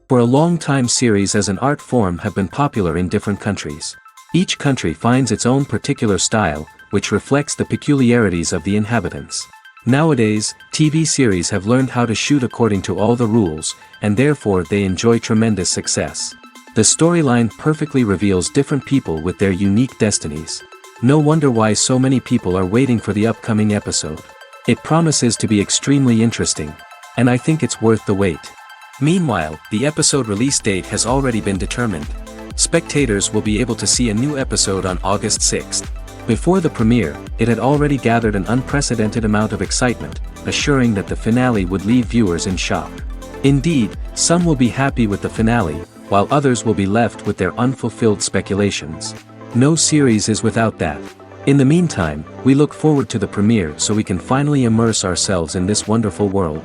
For a long time series as an art form have been popular in different countries. Each country finds its own particular style, which reflects the peculiarities of the inhabitants. Nowadays, TV series have learned how to shoot according to all the rules, and therefore they enjoy tremendous success. The storyline perfectly reveals different people with their unique destinies. No wonder why so many people are waiting for the upcoming episode. It promises to be extremely interesting, and I think it's worth the wait. Meanwhile, the episode release date has already been determined. Spectators will be able to see a new episode on August 6th. Before the premiere, it had already gathered an unprecedented amount of excitement, assuring that the finale would leave viewers in shock. Indeed, some will be happy with the finale, while others will be left with their unfulfilled speculations. No series is without that. In the meantime, we look forward to the premiere so we can finally immerse ourselves in this wonderful world.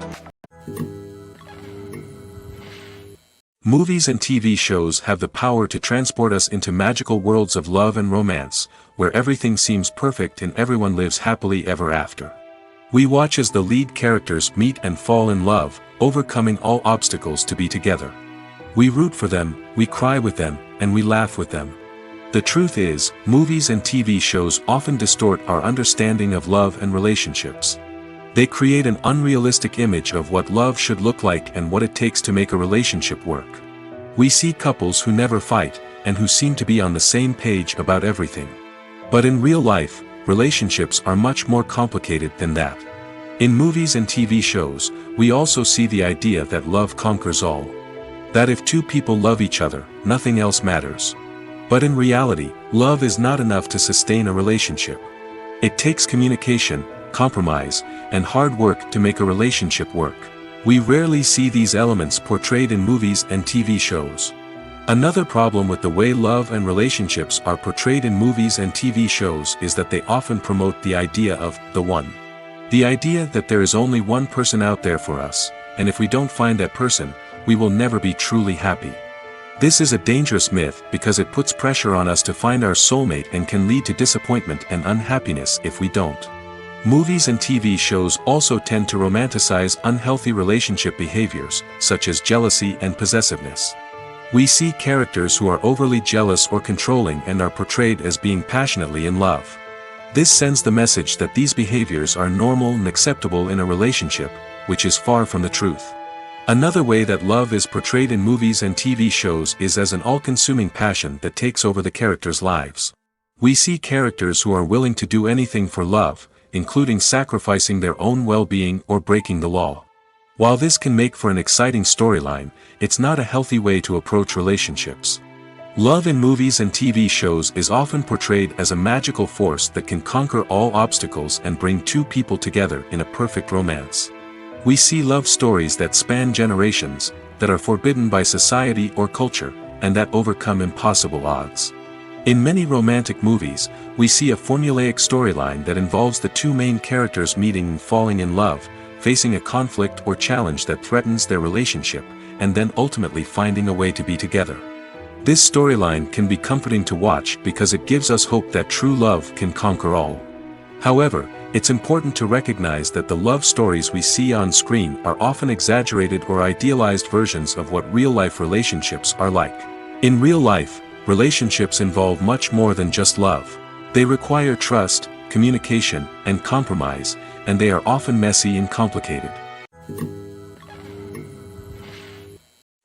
Movies and TV shows have the power to transport us into magical worlds of love and romance, where everything seems perfect and everyone lives happily ever after. We watch as the lead characters meet and fall in love, overcoming all obstacles to be together. We root for them, we cry with them, and we laugh with them. The truth is, movies and TV shows often distort our understanding of love and relationships. They create an unrealistic image of what love should look like and what it takes to make a relationship work. We see couples who never fight, and who seem to be on the same page about everything. But in real life, relationships are much more complicated than that. In movies and TV shows, we also see the idea that love conquers all. That if two people love each other, nothing else matters. But in reality, love is not enough to sustain a relationship. It takes communication, compromise, and hard work to make a relationship work. We rarely see these elements portrayed in movies and TV shows. Another problem with the way love and relationships are portrayed in movies and TV shows is that they often promote the idea of the one. The idea that there is only one person out there for us, and if we don't find that person, we will never be truly happy. This is a dangerous myth because it puts pressure on us to find our soulmate and can lead to disappointment and unhappiness if we don't. Movies and TV shows also tend to romanticize unhealthy relationship behaviors, such as jealousy and possessiveness. We see characters who are overly jealous or controlling and are portrayed as being passionately in love. This sends the message that these behaviors are normal and acceptable in a relationship, which is far from the truth. Another way that love is portrayed in movies and TV shows is as an all-consuming passion that takes over the characters' lives. We see characters who are willing to do anything for love, including sacrificing their own well-being or breaking the law. While this can make for an exciting storyline, it's not a healthy way to approach relationships. Love in movies and TV shows is often portrayed as a magical force that can conquer all obstacles and bring two people together in a perfect romance. We see love stories that span generations, that are forbidden by society or culture, and that overcome impossible odds. In many romantic movies, we see a formulaic storyline that involves the two main characters meeting and falling in love, facing a conflict or challenge that threatens their relationship, and then ultimately finding a way to be together. This storyline can be comforting to watch because it gives us hope that true love can conquer all. However, it's important to recognize that the love stories we see on screen are often exaggerated or idealized versions of what real-life relationships are like. In real life, relationships involve much more than just love. They require trust, communication, and compromise, and they are often messy and complicated.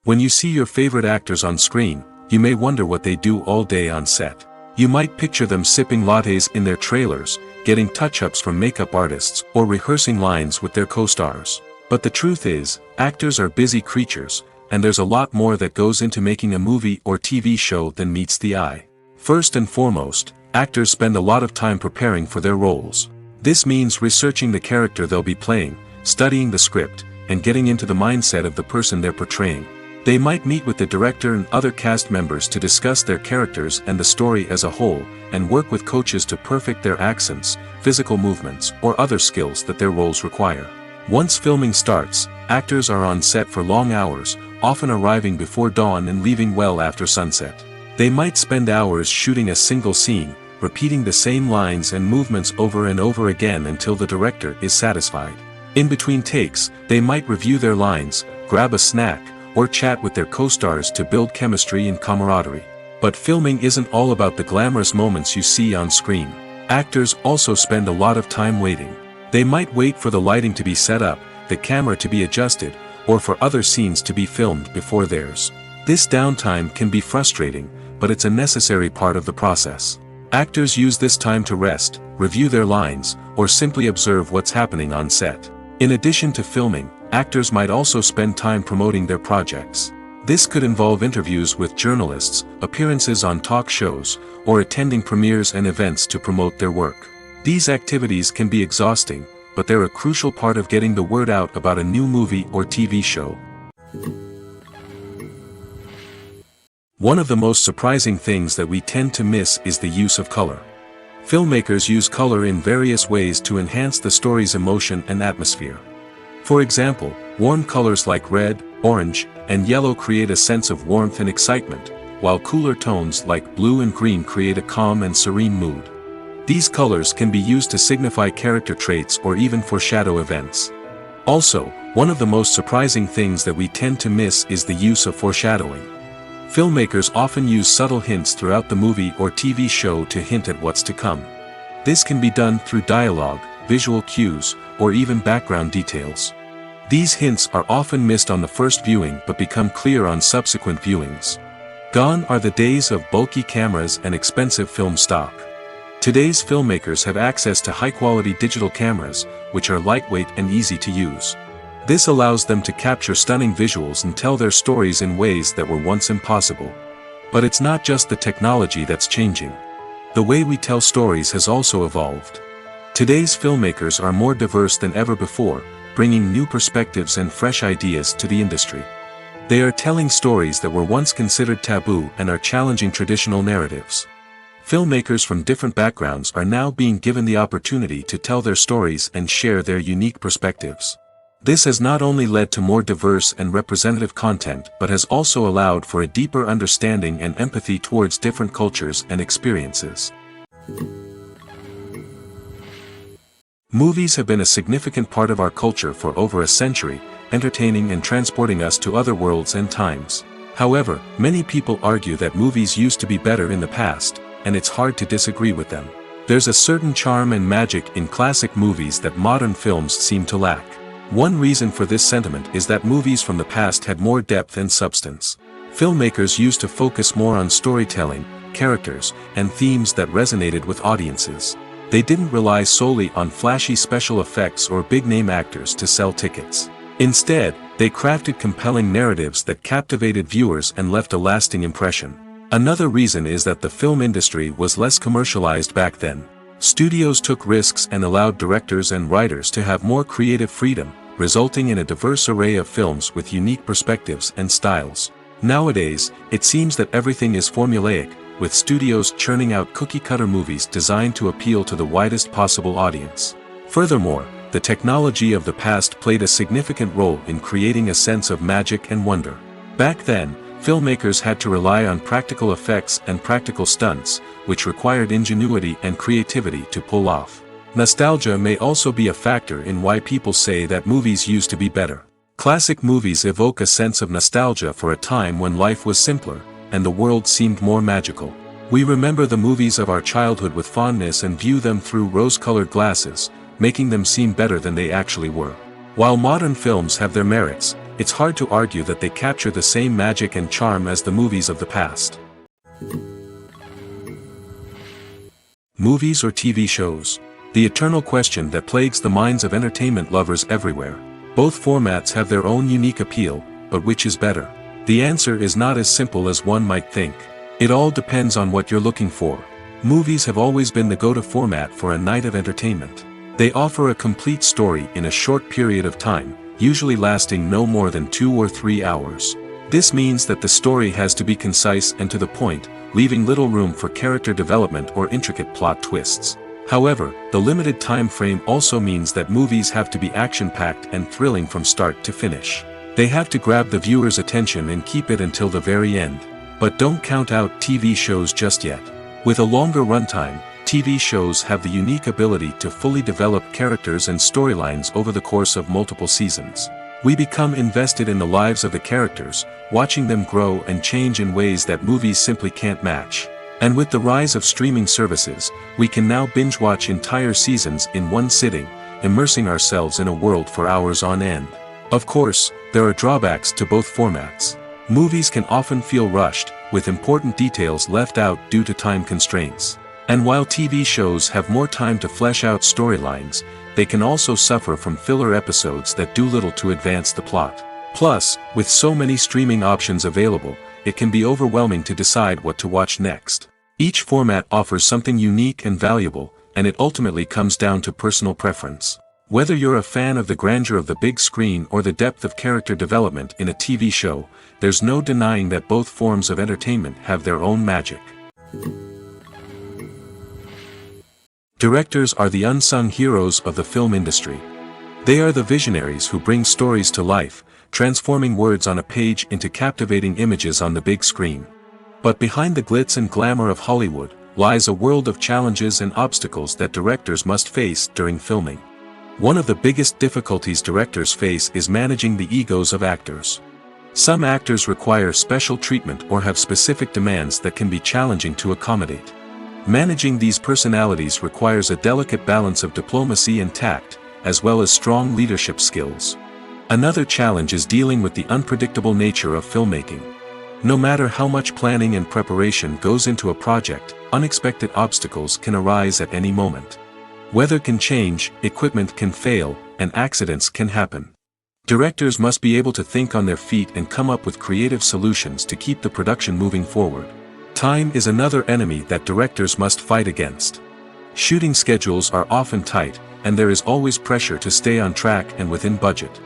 When you see your favorite actors on screen, you may wonder what they do all day on set. You might picture them sipping lattes in their trailers, getting touch-ups from makeup artists, or rehearsing lines with their co-stars. But the truth is, actors are busy creatures, and there's a lot more that goes into making a movie or TV show than meets the eye. First and foremost, actors spend a lot of time preparing for their roles. This means researching the character they'll be playing, studying the script, and getting into the mindset of the person they're portraying. They might meet with the director and other cast members to discuss their characters and the story as a whole, and work with coaches to perfect their accents, physical movements, or other skills that their roles require. Once filming starts, actors are on set for long hours, often arriving before dawn and leaving well after sunset. They might spend hours shooting a single scene, repeating the same lines and movements over and over again until the director is satisfied. In between takes, they might review their lines, grab a snack, or chat with their co-stars to build chemistry and camaraderie. But filming isn't all about the glamorous moments you see on screen. Actors also spend a lot of time waiting. They might wait for the lighting to be set up, the camera to be adjusted, or for other scenes to be filmed before theirs. This downtime can be frustrating, but it's a necessary part of the process. Actors use this time to rest, review their lines, or simply observe what's happening on set. In addition to filming, actors might also spend time promoting their projects. This could involve interviews with journalists, appearances on talk shows, or attending premieres and events to promote their work. These activities can be exhausting, but they're a crucial part of getting the word out about a new movie or TV show. One of the most surprising things that we tend to miss is the use of color. Filmmakers use color in various ways to enhance the story's emotion and atmosphere. For example, warm colors like red, orange, and yellow create a sense of warmth and excitement, while cooler tones like blue and green create a calm and serene mood. These colors can be used to signify character traits or even foreshadow events. Also, one of the most surprising things that we tend to miss is the use of foreshadowing. Filmmakers often use subtle hints throughout the movie or TV show to hint at what's to come. This can be done through dialogue, visual cues, or even background details. These hints are often missed on the first viewing but become clear on subsequent viewings. Gone are the days of bulky cameras and expensive film stock. Today's filmmakers have access to high-quality digital cameras, which are lightweight and easy to use. This allows them to capture stunning visuals and tell their stories in ways that were once impossible. But it's not just the technology that's changing. The way we tell stories has also evolved. Today's filmmakers are more diverse than ever before, bringing new perspectives and fresh ideas to the industry. They are telling stories that were once considered taboo and are challenging traditional narratives. Filmmakers from different backgrounds are now being given the opportunity to tell their stories and share their unique perspectives. This has not only led to more diverse and representative content but has also allowed for a deeper understanding and empathy towards different cultures and experiences. Movies have been a significant part of our culture for over a century, entertaining and transporting us to other worlds and times. However, many people argue that movies used to be better in the past, and it's hard to disagree with them. There's a certain charm and magic in classic movies that modern films seem to lack. One reason for this sentiment is that movies from the past had more depth and substance. Filmmakers used to focus more on storytelling, characters, and themes that resonated with audiences. They didn't rely solely on flashy special effects or big-name actors to sell tickets. Instead, they crafted compelling narratives that captivated viewers and left a lasting impression. Another reason is that the film industry was less commercialized back then. Studios took risks and allowed directors and writers to have more creative freedom, resulting in a diverse array of films with unique perspectives and styles. Nowadays, it seems that everything is formulaic, with studios churning out cookie-cutter movies designed to appeal to the widest possible audience. Furthermore, the technology of the past played a significant role in creating a sense of magic and wonder. Back then, filmmakers had to rely on practical effects and practical stunts, which required ingenuity and creativity to pull off. Nostalgia may also be a factor in why people say that movies used to be better. Classic movies evoke a sense of nostalgia for a time when life was simpler, and the world seemed more magical. We remember the movies of our childhood with fondness and view them through rose-colored glasses, making them seem better than they actually were. While modern films have their merits, it's hard to argue that they capture the same magic and charm as the movies of the past. Movies or TV shows? The eternal question that plagues the minds of entertainment lovers everywhere. Both formats have their own unique appeal, but which is better? The answer is not as simple as one might think. It all depends on what you're looking for. Movies have always been the go-to format for a night of entertainment. They offer a complete story in a short period of time, usually lasting no more than 2 or 3 hours. This means that the story has to be concise and to the point, leaving little room for character development or intricate plot twists. However, the limited time frame also means that movies have to be action-packed and thrilling from start to finish. They have to grab the viewer's attention and keep it until the very end. But don't count out TV shows just yet. With a longer runtime, TV shows have the unique ability to fully develop characters and storylines over the course of multiple seasons. We become invested in the lives of the characters, watching them grow and change in ways that movies simply can't match. And with the rise of streaming services, we can now binge-watch entire seasons in one sitting, immersing ourselves in a world for hours on end. Of course, there are drawbacks to both formats. Movies can often feel rushed, with important details left out due to time constraints. And while TV shows have more time to flesh out storylines, they can also suffer from filler episodes that do little to advance the plot. Plus, with so many streaming options available, it can be overwhelming to decide what to watch next. Each format offers something unique and valuable, and it ultimately comes down to personal preference. Whether you're a fan of the grandeur of the big screen or the depth of character development in a TV show, there's no denying that both forms of entertainment have their own magic. Directors are the unsung heroes of the film industry. They are the visionaries who bring stories to life, transforming words on a page into captivating images on the big screen. But behind the glitz and glamour of Hollywood, lies a world of challenges and obstacles that directors must face during filming. One of the biggest difficulties directors face is managing the egos of actors. Some actors require special treatment or have specific demands that can be challenging to accommodate. Managing these personalities requires a delicate balance of diplomacy and tact, as well as strong leadership skills. Another challenge is dealing with the unpredictable nature of filmmaking. No matter how much planning and preparation goes into a project, unexpected obstacles can arise at any moment. Weather can change, equipment can fail, and accidents can happen. Directors must be able to think on their feet and come up with creative solutions to keep the production moving forward. Time is another enemy that directors must fight against. Shooting schedules are often tight, and there is always pressure to stay on track and within budget.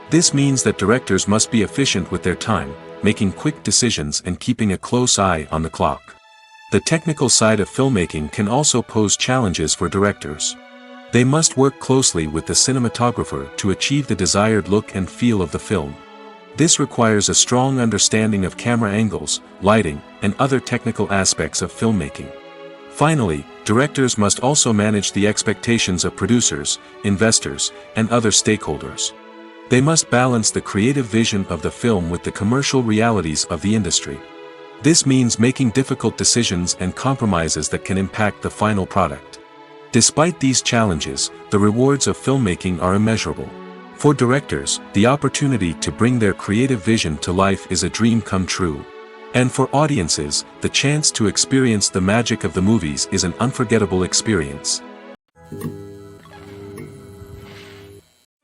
This means that directors must be efficient with their time, making quick decisions and keeping a close eye on the clock. The technical side of filmmaking can also pose challenges for directors. They must work closely with the cinematographer to achieve the desired look and feel of the film. This requires a strong understanding of camera angles, lighting, and other technical aspects of filmmaking. Finally, directors must also manage the expectations of producers, investors, and other stakeholders. They must balance the creative vision of the film with the commercial realities of the industry. This means making difficult decisions and compromises that can impact the final product. Despite these challenges, the rewards of filmmaking are immeasurable. For directors, the opportunity to bring their creative vision to life is a dream come true. And for audiences, the chance to experience the magic of the movies is an unforgettable experience.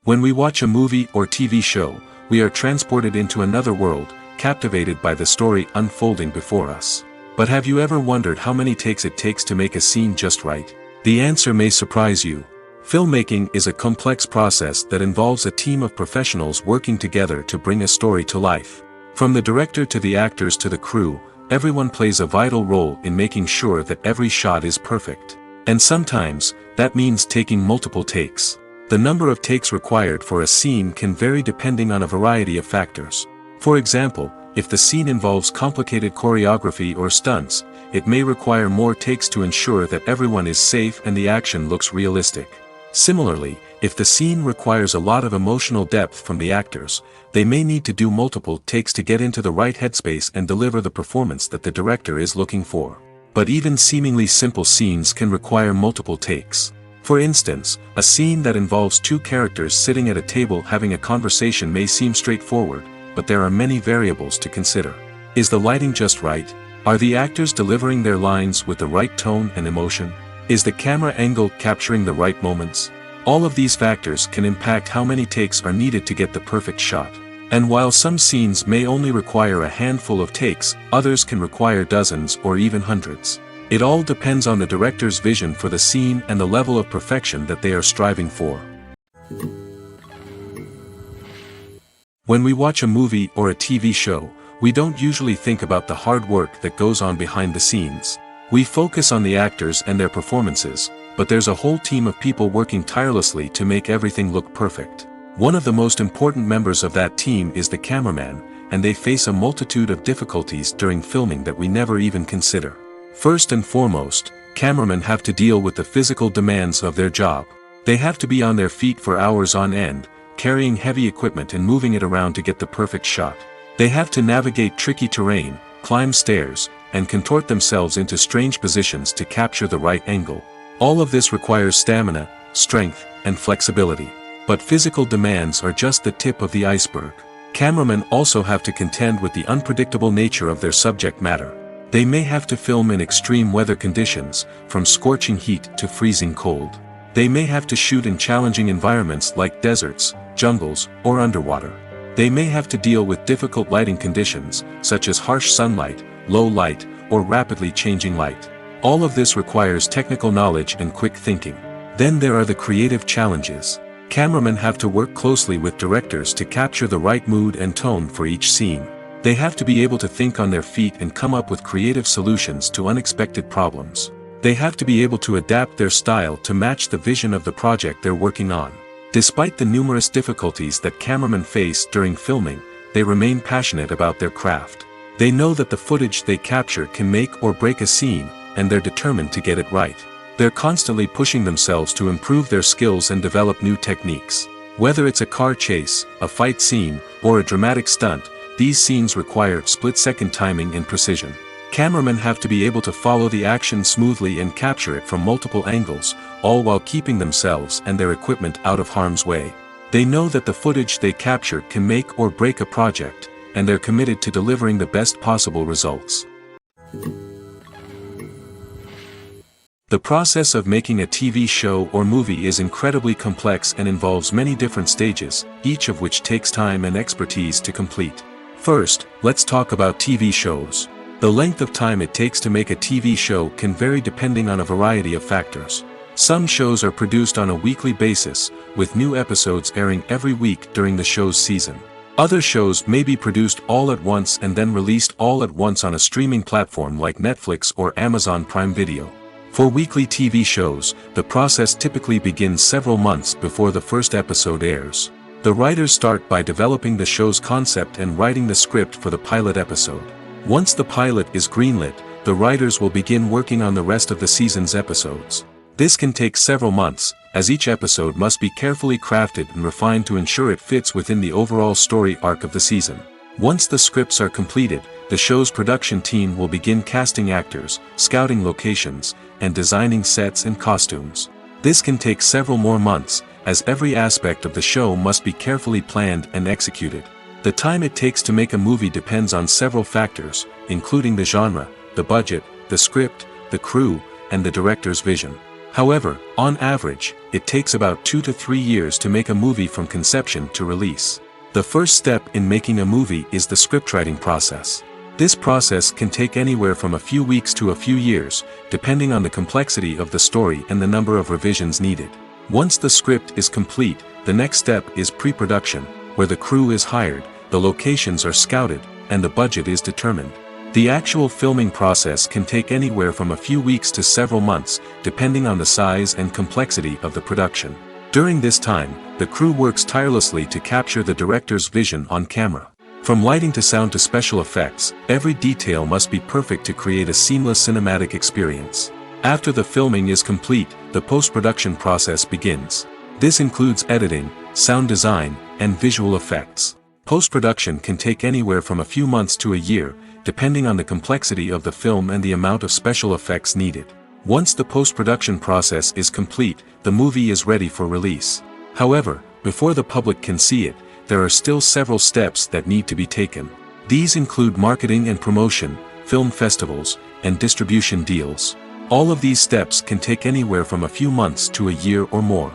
When we watch a movie or TV show, we are transported into another world, captivated by the story unfolding before us. But have you ever wondered how many takes it takes to make a scene just right? The answer may surprise you. Filmmaking is a complex process that involves a team of professionals working together to bring a story to life. From the director to the actors to the crew, everyone plays a vital role in making sure that every shot is perfect. And sometimes, that means taking multiple takes. The number of takes required for a scene can vary depending on a variety of factors. For example, if the scene involves complicated choreography or stunts, it may require more takes to ensure that everyone is safe and the action looks realistic. Similarly, if the scene requires a lot of emotional depth from the actors, they may need to do multiple takes to get into the right headspace and deliver the performance that the director is looking for. But even seemingly simple scenes can require multiple takes. For instance, a scene that involves two characters sitting at a table having a conversation may seem straightforward, but there are many variables to consider. Is the lighting just right? Are the actors delivering their lines with the right tone and emotion? Is the camera angle capturing the right moments? All of these factors can impact how many takes are needed to get the perfect shot. And while some scenes may only require a handful of takes, others can require dozens or even hundreds. It all depends on the director's vision for the scene and the level of perfection that they are striving for. When we watch a movie or a TV show, we don't usually think about the hard work that goes on behind the scenes. We focus on the actors and their performances, but there's a whole team of people working tirelessly to make everything look perfect. One of the most important members of that team is the cameraman, and they face a multitude of difficulties during filming that we never even consider. First and foremost, cameramen have to deal with the physical demands of their job. They have to be on their feet for hours on end, carrying heavy equipment and moving it around to get the perfect shot. They have to navigate tricky terrain, climb stairs, and contort themselves into strange positions to capture the right angle. All of this requires stamina, strength, and flexibility. But physical demands are just the tip of the iceberg. Cameramen also have to contend with the unpredictable nature of their subject matter. They may have to film in extreme weather conditions, from scorching heat to freezing cold. They may have to shoot in challenging environments like deserts, jungles, or underwater. They may have to deal with difficult lighting conditions, such as harsh sunlight, low light, or rapidly changing light. All of this requires technical knowledge and quick thinking. Then there are the creative challenges. Cameramen have to work closely with directors to capture the right mood and tone for each scene. They have to be able to think on their feet and come up with creative solutions to unexpected problems. They have to be able to adapt their style to match the vision of the project they're working on. Despite the numerous difficulties that cameramen face during filming, they remain passionate about their craft. They know that the footage they capture can make or break a scene, and they're determined to get it right. They're constantly pushing themselves to improve their skills and develop new techniques. Whether it's a car chase, a fight scene, or a dramatic stunt, these scenes require split-second timing and precision. Cameramen have to be able to follow the action smoothly and capture it from multiple angles, all while keeping themselves and their equipment out of harm's way. They know that the footage they capture can make or break a project, and they're committed to delivering the best possible results. The process of making a TV show or movie is incredibly complex and involves many different stages, each of which takes time and expertise to complete. First, let's talk about TV shows. The length of time it takes to make a TV show can vary depending on a variety of factors. Some shows are produced on a weekly basis, with new episodes airing every week during the show's season. Other shows may be produced all at once and then released all at once on a streaming platform like Netflix or Amazon Prime Video. For weekly TV shows, the process typically begins several months before the first episode airs. The writers start by developing the show's concept and writing the script for the pilot episode. Once the pilot is greenlit, the writers will begin working on the rest of the season's episodes. This can take several months, as each episode must be carefully crafted and refined to ensure it fits within the overall story arc of the season. Once the scripts are completed, the show's production team will begin casting actors, scouting locations, and designing sets and costumes. This can take several more months, as every aspect of the show must be carefully planned and executed. The time it takes to make a movie depends on several factors, including the genre, the budget, the script, the crew, and the director's vision. However, on average, it takes about 2 to 3 years to make a movie from conception to release. The first step in making a movie is the scriptwriting process. This process can take anywhere from a few weeks to a few years, depending on the complexity of the story and the number of revisions needed. Once the script is complete, the next step is pre-production, where the crew is hired, the locations are scouted, and the budget is determined. The actual filming process can take anywhere from a few weeks to several months, depending on the size and complexity of the production. During this time, the crew works tirelessly to capture the director's vision on camera. From lighting to sound to special effects, every detail must be perfect to create a seamless cinematic experience. After the filming is complete, the post-production process begins. This includes editing, sound design, and visual effects. Post-production can take anywhere from a few months to a year, depending on the complexity of the film and the amount of special effects needed. Once the post-production process is complete, the movie is ready for release. However, before the public can see it, there are still several steps that need to be taken. These include marketing and promotion, film festivals, and distribution deals. All of these steps can take anywhere from a few months to a year or more.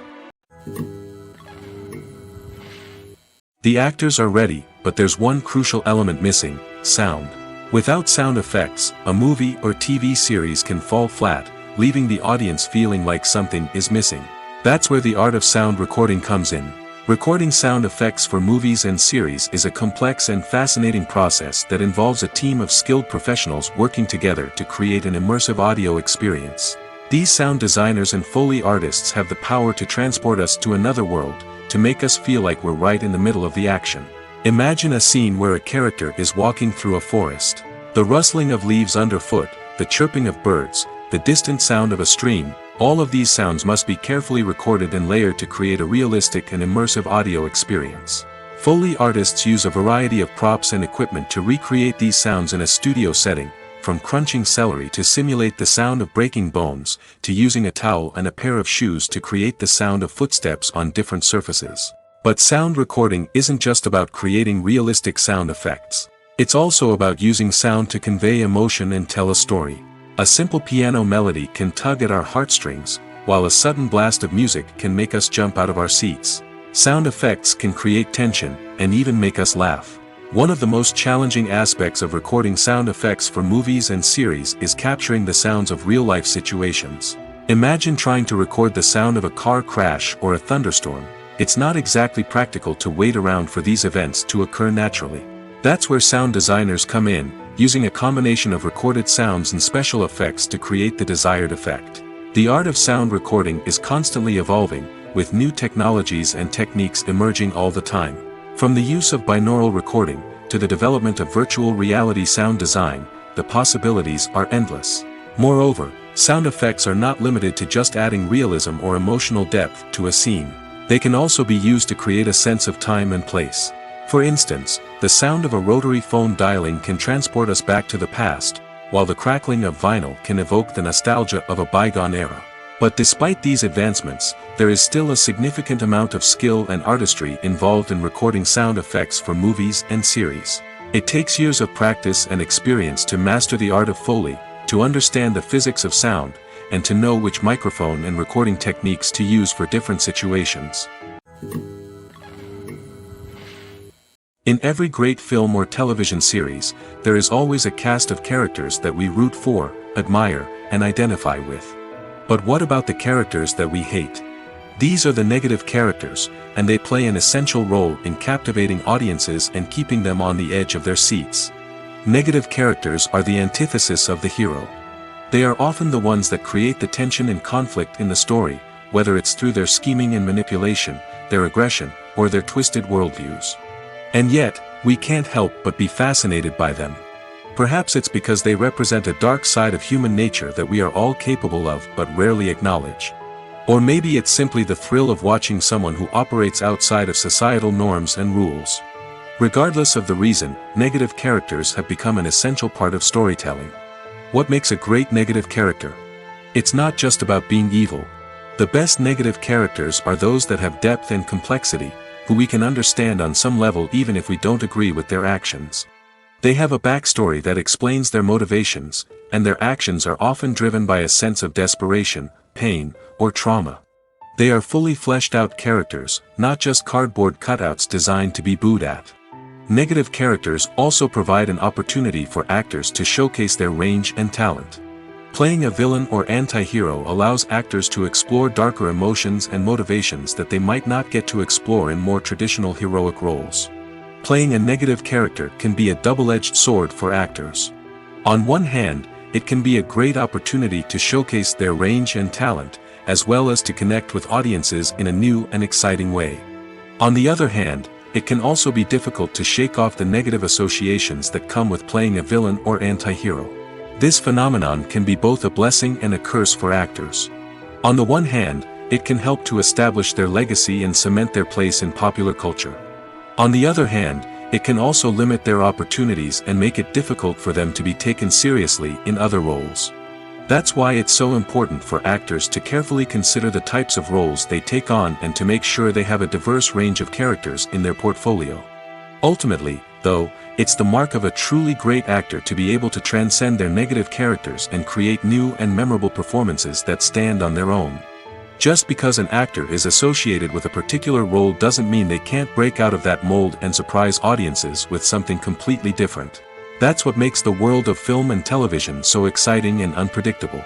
The actors are ready, but there's one crucial element missing: sound. Without sound effects, a movie or TV series can fall flat, leaving the audience feeling like something is missing. That's where the art of sound recording comes in. Recording sound effects for movies and series is a complex and fascinating process that involves a team of skilled professionals working together to create an immersive audio experience. These sound designers and Foley artists have the power to transport us to another world, to make us feel like we're right in the middle of the action. Imagine a scene where a character is walking through a forest. The rustling of leaves underfoot, the chirping of birds, the distant sound of a stream, All of these sounds must be carefully recorded and layered to create a realistic and immersive audio experience. Foley artists use a variety of props and equipment to recreate these sounds in a studio setting, from crunching celery to simulate the sound of breaking bones, to using a towel and a pair of shoes to create the sound of footsteps on different surfaces. But sound recording isn't just about creating realistic sound effects. It's also about using sound to convey emotion and tell a story. A simple piano melody can tug at our heartstrings, while a sudden blast of music can make us jump out of our seats. Sound effects can create tension, and even make us laugh. One of the most challenging aspects of recording sound effects for movies and series is capturing the sounds of real-life situations. Imagine trying to record the sound of a car crash or a thunderstorm. It's not exactly practical to wait around for these events to occur naturally. That's where sound designers come in, using a combination of recorded sounds and special effects to create the desired effect. The art of sound recording is constantly evolving, with new technologies and techniques emerging all the time. From the use of binaural recording, to the development of virtual reality sound design, the possibilities are endless. Moreover, sound effects are not limited to just adding realism or emotional depth to a scene. They can also be used to create a sense of time and place. For instance, the sound of a rotary phone dialing can transport us back to the past, while the crackling of vinyl can evoke the nostalgia of a bygone era. But despite these advancements, there is still a significant amount of skill and artistry involved in recording sound effects for movies and series. It takes years of practice and experience to master the art of Foley, to understand the physics of sound, and to know which microphone and recording techniques to use for different situations. In every great film or television series, there is always a cast of characters that we root for, admire, and identify with. But what about the characters that we hate? These are the negative characters, and they play an essential role in captivating audiences and keeping them on the edge of their seats. Negative characters are the antithesis of the hero. They are often the ones that create the tension and conflict in the story, whether it's through their scheming and manipulation, their aggression, or their twisted worldviews. And yet, we can't help but be fascinated by them. Perhaps it's because they represent a dark side of human nature that we are all capable of but rarely acknowledge. Or maybe it's simply the thrill of watching someone who operates outside of societal norms and rules. Regardless of the reason, negative characters have become an essential part of storytelling. What makes a great negative character? It's not just about being evil. The best negative characters are those that have depth and complexity, who we can understand on some level even if we don't agree with their actions. They have a backstory that explains their motivations, and their actions are often driven by a sense of desperation, pain, or trauma. They are fully fleshed out characters, not just cardboard cutouts designed to be booed at. Negative characters also provide an opportunity for actors to showcase their range and talent. Playing a villain or anti-hero allows actors to explore darker emotions and motivations that they might not get to explore in more traditional heroic roles. Playing a negative character can be a double-edged sword for actors. On one hand, it can be a great opportunity to showcase their range and talent, as well as to connect with audiences in a new and exciting way. On the other hand, it can also be difficult to shake off the negative associations that come with playing a villain or anti-hero. This phenomenon can be both a blessing and a curse for actors. On the one hand, it can help to establish their legacy and cement their place in popular culture. On the other hand, it can also limit their opportunities and make it difficult for them to be taken seriously in other roles. That's why it's so important for actors to carefully consider the types of roles they take on and to make sure they have a diverse range of characters in their portfolio. Ultimately, though, it's the mark of a truly great actor to be able to transcend their negative characters and create new and memorable performances that stand on their own. Just because an actor is associated with a particular role doesn't mean they can't break out of that mold and surprise audiences with something completely different. That's what makes the world of film and television so exciting and unpredictable.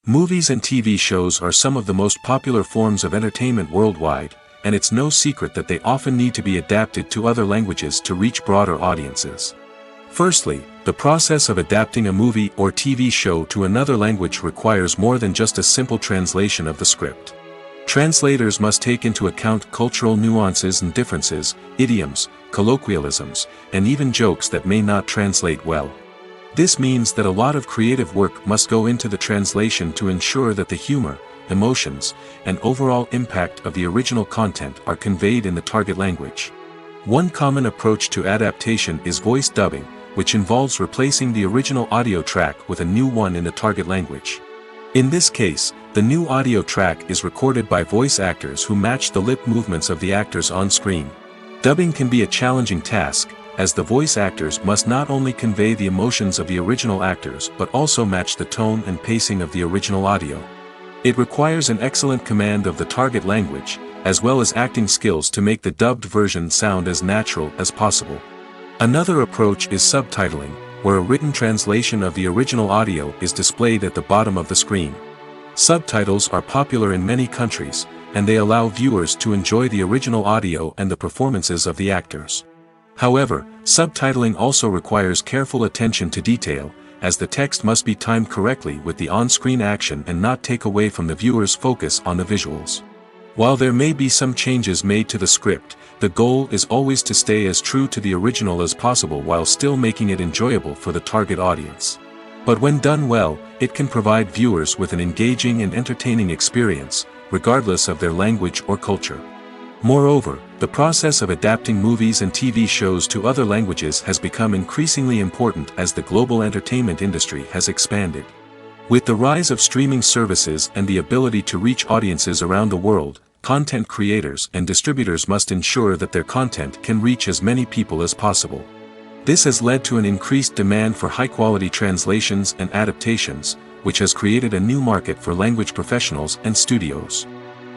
Movies and TV shows are some of the most popular forms of entertainment worldwide, and it's no secret that they often need to be adapted to other languages to reach broader audiences. Firstly, the process of adapting a movie or TV show to another language requires more than just a simple translation of the script. Translators must take into account cultural nuances and differences, idioms, colloquialisms, and even jokes that may not translate well. This means that a lot of creative work must go into the translation to ensure that the humor, emotions, and overall impact of the original content are conveyed in the target language. One common approach to adaptation is voice dubbing, which involves replacing the original audio track with a new one in the target language. In this case, the new audio track is recorded by voice actors who match the lip movements of the actors on screen. Dubbing can be a challenging task, as the voice actors must not only convey the emotions of the original actors but also match the tone and pacing of the original audio. It requires an excellent command of the target language, as well as acting skills to make the dubbed version sound as natural as possible. Another approach is subtitling, where a written translation of the original audio is displayed at the bottom of the screen. Subtitles are popular in many countries, and they allow viewers to enjoy the original audio and the performances of the actors. However, subtitling also requires careful attention to detail, as the text must be timed correctly with the on-screen action and not take away from the viewer's focus on the visuals. While there may be some changes made to the script, the goal is always to stay as true to the original as possible while still making it enjoyable for the target audience. But when done well, it can provide viewers with an engaging and entertaining experience, regardless of their language or culture. Moreover, the process of adapting movies and TV shows to other languages has become increasingly important as the global entertainment industry has expanded. With the rise of streaming services and the ability to reach audiences around the world, content creators and distributors must ensure that their content can reach as many people as possible. This has led to an increased demand for high-quality translations and adaptations, which has created a new market for language professionals and studios.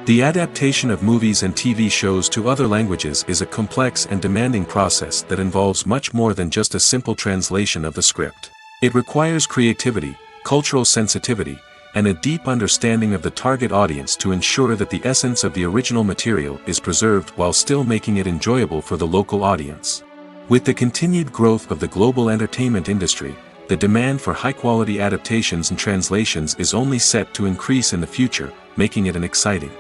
The adaptation of movies and TV shows to other languages is a complex and demanding process that involves much more than just a simple translation of the script. It requires creativity, cultural sensitivity, and a deep understanding of the target audience to ensure that the essence of the original material is preserved while still making it enjoyable for the local audience. With the continued growth of the global entertainment industry, the demand for high-quality adaptations and translations is only set to increase in the future, making it an exciting.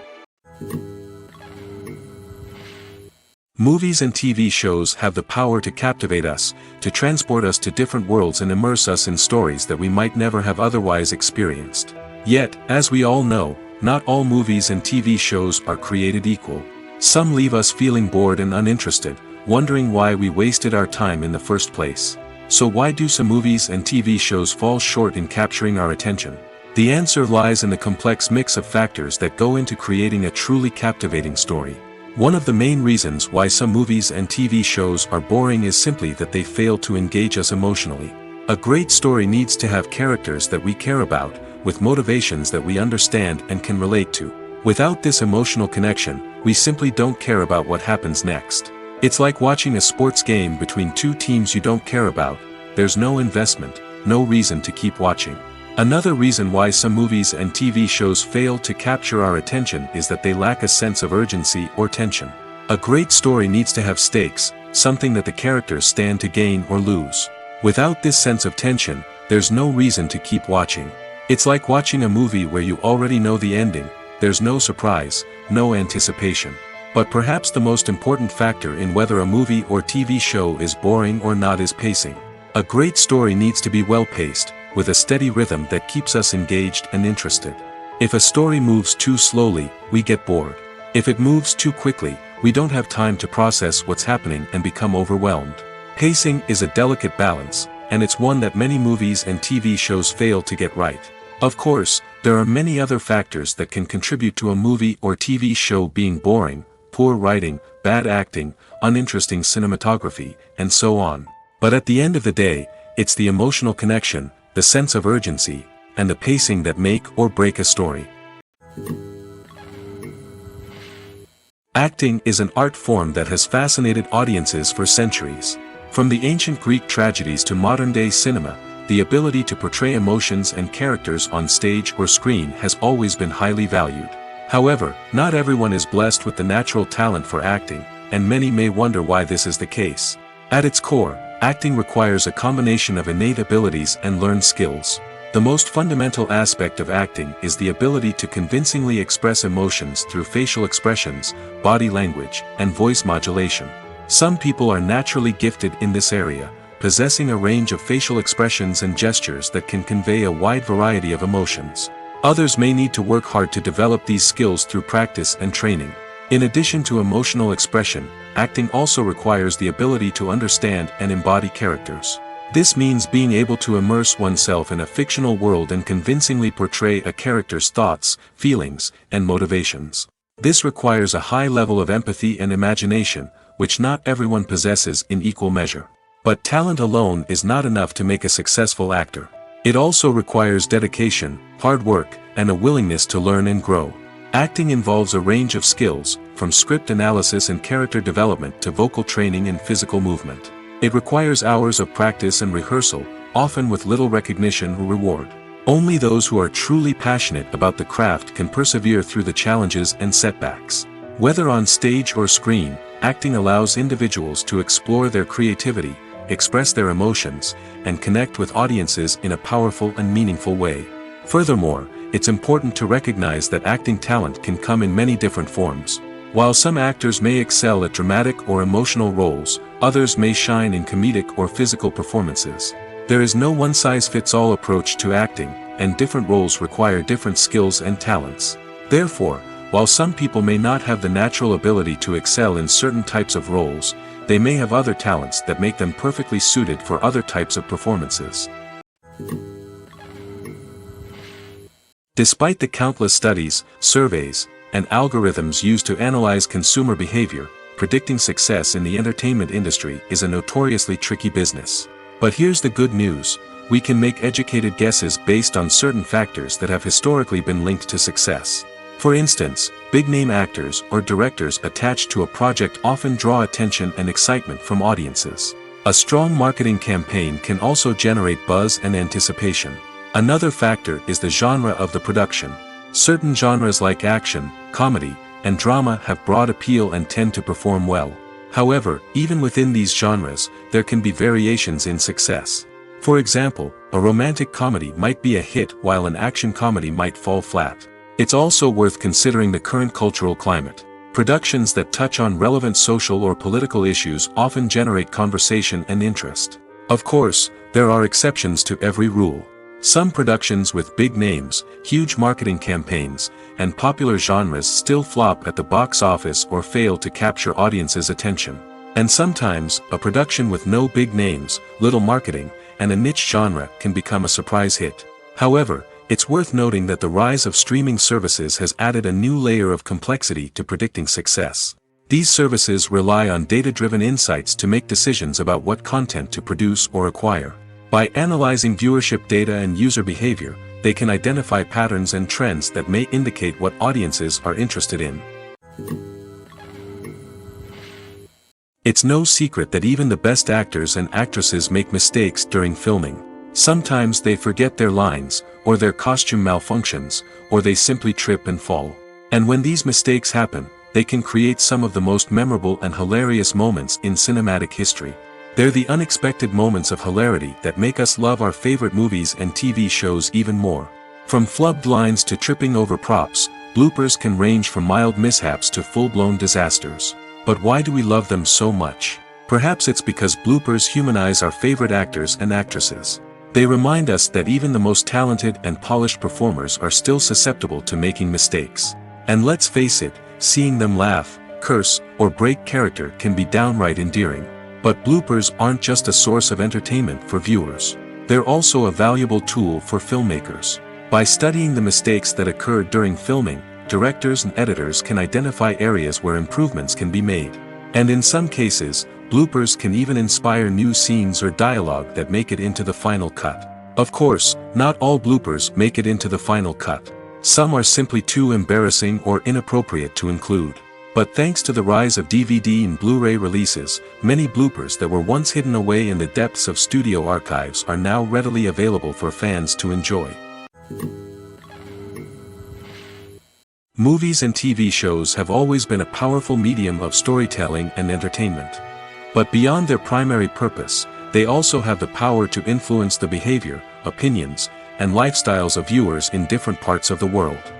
Movies and TV shows have the power to captivate us, to transport us to different worlds and immerse us in stories that we might never have otherwise experienced. Yet, as we all know, not all movies and TV shows are created equal. Some leave us feeling bored and uninterested, wondering why we wasted our time in the first place. So why do some movies and TV shows fall short in capturing our attention? The answer lies in the complex mix of factors that go into creating a truly captivating story. One of the main reasons why some movies and TV shows are boring is simply that they fail to engage us emotionally. A great story needs to have characters that we care about, with motivations that we understand and can relate to. Without this emotional connection, we simply don't care about what happens next. It's like watching a sports game between two teams you don't care about. There's no investment, no reason to keep watching. Another reason why some movies and TV shows fail to capture our attention is that they lack a sense of urgency or tension. A great story needs to have stakes, something that the characters stand to gain or lose. Without this sense of tension, there's no reason to keep watching. It's like watching a movie where you already know the ending. There's no surprise, no anticipation. But perhaps the most important factor in whether a movie or TV show is boring or not is pacing. A great story needs to be well-paced, with a steady rhythm that keeps us engaged and interested. If a story moves too slowly, we get bored. If it moves too quickly, we don't have time to process what's happening and become overwhelmed. Pacing is a delicate balance, and it's one that many movies and TV shows fail to get right. Of course, there are many other factors that can contribute to a movie or TV show being boring: poor writing, bad acting, uninteresting cinematography, and so on. But at the end of the day, it's the emotional connection, the sense of urgency, and the pacing that make or break a story. Acting is an art form that has fascinated audiences for centuries. From the ancient Greek tragedies to modern-day cinema, the ability to portray emotions and characters on stage or screen has always been highly valued. However, not everyone is blessed with the natural talent for acting, and many may wonder why this is the case. At its core, acting requires a combination of innate abilities and learned skills. The most fundamental aspect of acting is the ability to convincingly express emotions through facial expressions, body language, and voice modulation. Some people are naturally gifted in this area, possessing a range of facial expressions and gestures that can convey a wide variety of emotions. Others may need to work hard to develop these skills through practice and training. In addition to emotional expression, acting also requires the ability to understand and embody characters. This means being able to immerse oneself in a fictional world and convincingly portray a character's thoughts, feelings, and motivations. This requires a high level of empathy and imagination, which not everyone possesses in equal measure. But talent alone is not enough to make a successful actor. It also requires dedication, hard work, and a willingness to learn and grow. Acting involves a range of skills, from script analysis and character development to vocal training and physical movement. It requires hours of practice and rehearsal, often with little recognition or reward. Only those who are truly passionate about the craft can persevere through the challenges and setbacks. Whether on stage or screen, acting allows individuals to explore their creativity, express their emotions, and connect with audiences in a powerful and meaningful way. Furthermore, it's important to recognize that acting talent can come in many different forms. While some actors may excel at dramatic or emotional roles, others may shine in comedic or physical performances. There is no one-size-fits-all approach to acting, and different roles require different skills and talents. Therefore, while some people may not have the natural ability to excel in certain types of roles, they may have other talents that make them perfectly suited for other types of performances. Despite the countless studies, surveys, and algorithms used to analyze consumer behavior, predicting success in the entertainment industry is a notoriously tricky business. But here's the good news: we can make educated guesses based on certain factors that have historically been linked to success. For instance, big-name actors or directors attached to a project often draw attention and excitement from audiences. A strong marketing campaign can also generate buzz and anticipation. Another factor is the genre of the production. Certain genres like action, comedy, and drama have broad appeal and tend to perform well. However, even within these genres, there can be variations in success. For example, a romantic comedy might be a hit while an action comedy might fall flat. It's also worth considering the current cultural climate. Productions that touch on relevant social or political issues often generate conversation and interest. Of course, there are exceptions to every rule. Some productions with big names, huge marketing campaigns, and popular genres still flop at the box office or fail to capture audiences' attention. And sometimes, a production with no big names, little marketing, and a niche genre can become a surprise hit. However, it's worth noting that the rise of streaming services has added a new layer of complexity to predicting success. These services rely on data-driven insights to make decisions about what content to produce or acquire. By analyzing viewership data and user behavior, they can identify patterns and trends that may indicate what audiences are interested in. It's no secret that even the best actors and actresses make mistakes during filming. Sometimes they forget their lines, or their costume malfunctions, or they simply trip and fall. And when these mistakes happen, they can create some of the most memorable and hilarious moments in cinematic history. They're the unexpected moments of hilarity that make us love our favorite movies and TV shows even more. From flubbed lines to tripping over props, bloopers can range from mild mishaps to full-blown disasters. But why do we love them so much? Perhaps it's because bloopers humanize our favorite actors and actresses. They remind us that even the most talented and polished performers are still susceptible to making mistakes. And let's face it, seeing them laugh, curse, or break character can be downright endearing. But bloopers aren't just a source of entertainment for viewers. They're also a valuable tool for filmmakers. By studying the mistakes that occurred during filming, directors and editors can identify areas where improvements can be made. And in some cases, bloopers can even inspire new scenes or dialogue that make it into the final cut. Of course, not all bloopers make it into the final cut. Some are simply too embarrassing or inappropriate to include. But thanks to the rise of DVD and Blu-ray releases, many bloopers that were once hidden away in the depths of studio archives are now readily available for fans to enjoy. Movies and TV shows have always been a powerful medium of storytelling and entertainment. But beyond their primary purpose, they also have the power to influence the behavior, opinions, and lifestyles of viewers in different parts of the world.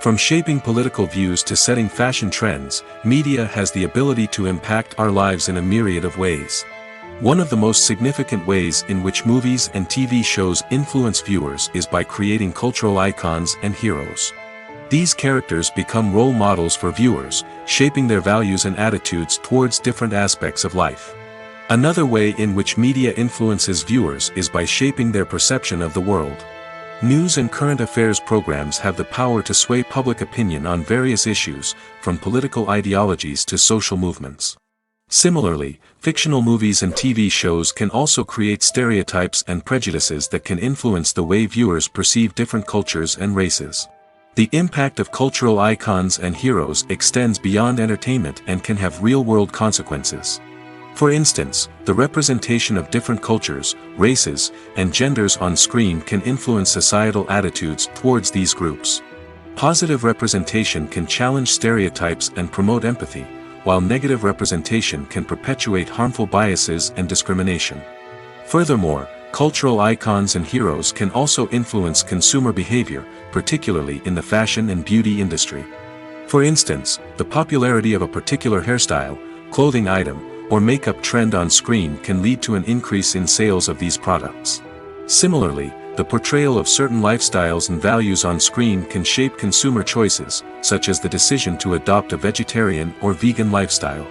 From shaping political views to setting fashion trends, media has the ability to impact our lives in a myriad of ways. One of the most significant ways in which movies and TV shows influence viewers is by creating cultural icons and heroes. These characters become role models for viewers, shaping their values and attitudes towards different aspects of life. Another way in which media influences viewers is by shaping their perception of the world. News and current affairs programs have the power to sway public opinion on various issues, from political ideologies to social movements. Similarly, fictional movies and TV shows can also create stereotypes and prejudices that can influence the way viewers perceive different cultures and races. The impact of cultural icons and heroes extends beyond entertainment and can have real-world consequences. For instance, the representation of different cultures, races, and genders on screen can influence societal attitudes towards these groups. Positive representation can challenge stereotypes and promote empathy, while negative representation can perpetuate harmful biases and discrimination. Furthermore, cultural icons and heroes can also influence consumer behavior, particularly in the fashion and beauty industry. For instance, the popularity of a particular hairstyle, clothing item, or makeup trend on screen can lead to an increase in sales of these products. Similarly, the portrayal of certain lifestyles and values on screen can shape consumer choices, such as the decision to adopt a vegetarian or vegan lifestyle.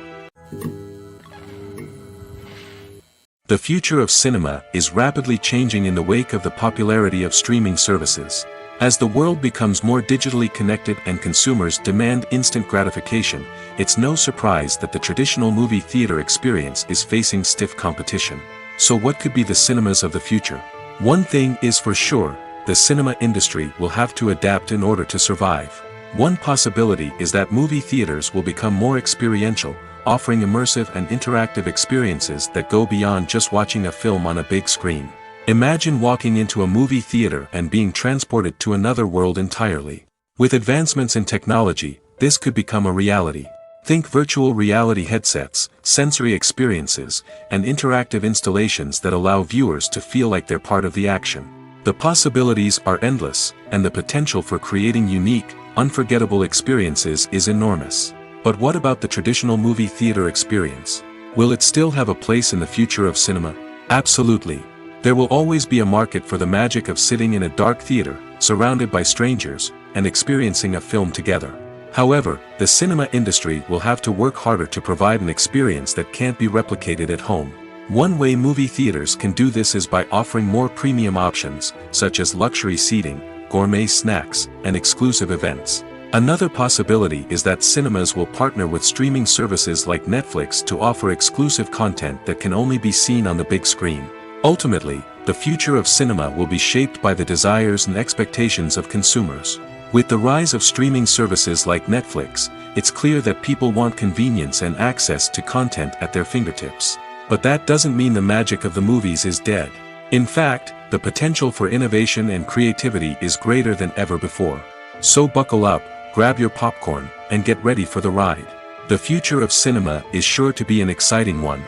The future of cinema is rapidly changing in the wake of the popularity of streaming services. As the world becomes more digitally connected and consumers demand instant gratification, it's no surprise that the traditional movie theater experience is facing stiff competition. So what could be the cinemas of the future? One thing is for sure, the cinema industry will have to adapt in order to survive. One possibility is that movie theaters will become more experiential, offering immersive and interactive experiences that go beyond just watching a film on a big screen. Imagine walking into a movie theater and being transported to another world entirely. With advancements in technology, this could become a reality. Think virtual reality headsets, sensory experiences, and interactive installations that allow viewers to feel like they're part of the action. The possibilities are endless, and the potential for creating unique, unforgettable experiences is enormous. But what about the traditional movie theater experience? Will it still have a place in the future of cinema? Absolutely. There will always be a market for the magic of sitting in a dark theater, surrounded by strangers, and experiencing a film together. However, the cinema industry will have to work harder to provide an experience that can't be replicated at home. One way movie theaters can do this is by offering more premium options, such as luxury seating, gourmet snacks, and exclusive events. Another possibility is that cinemas will partner with streaming services like Netflix to offer exclusive content that can only be seen on the big screen. Ultimately, the future of cinema will be shaped by the desires and expectations of consumers. With the rise of streaming services like Netflix, it's clear that people want convenience and access to content at their fingertips. But that doesn't mean the magic of the movies is dead. In fact, the potential for innovation and creativity is greater than ever before. So buckle up, grab your popcorn, and get ready for the ride. The future of cinema is sure to be an exciting one.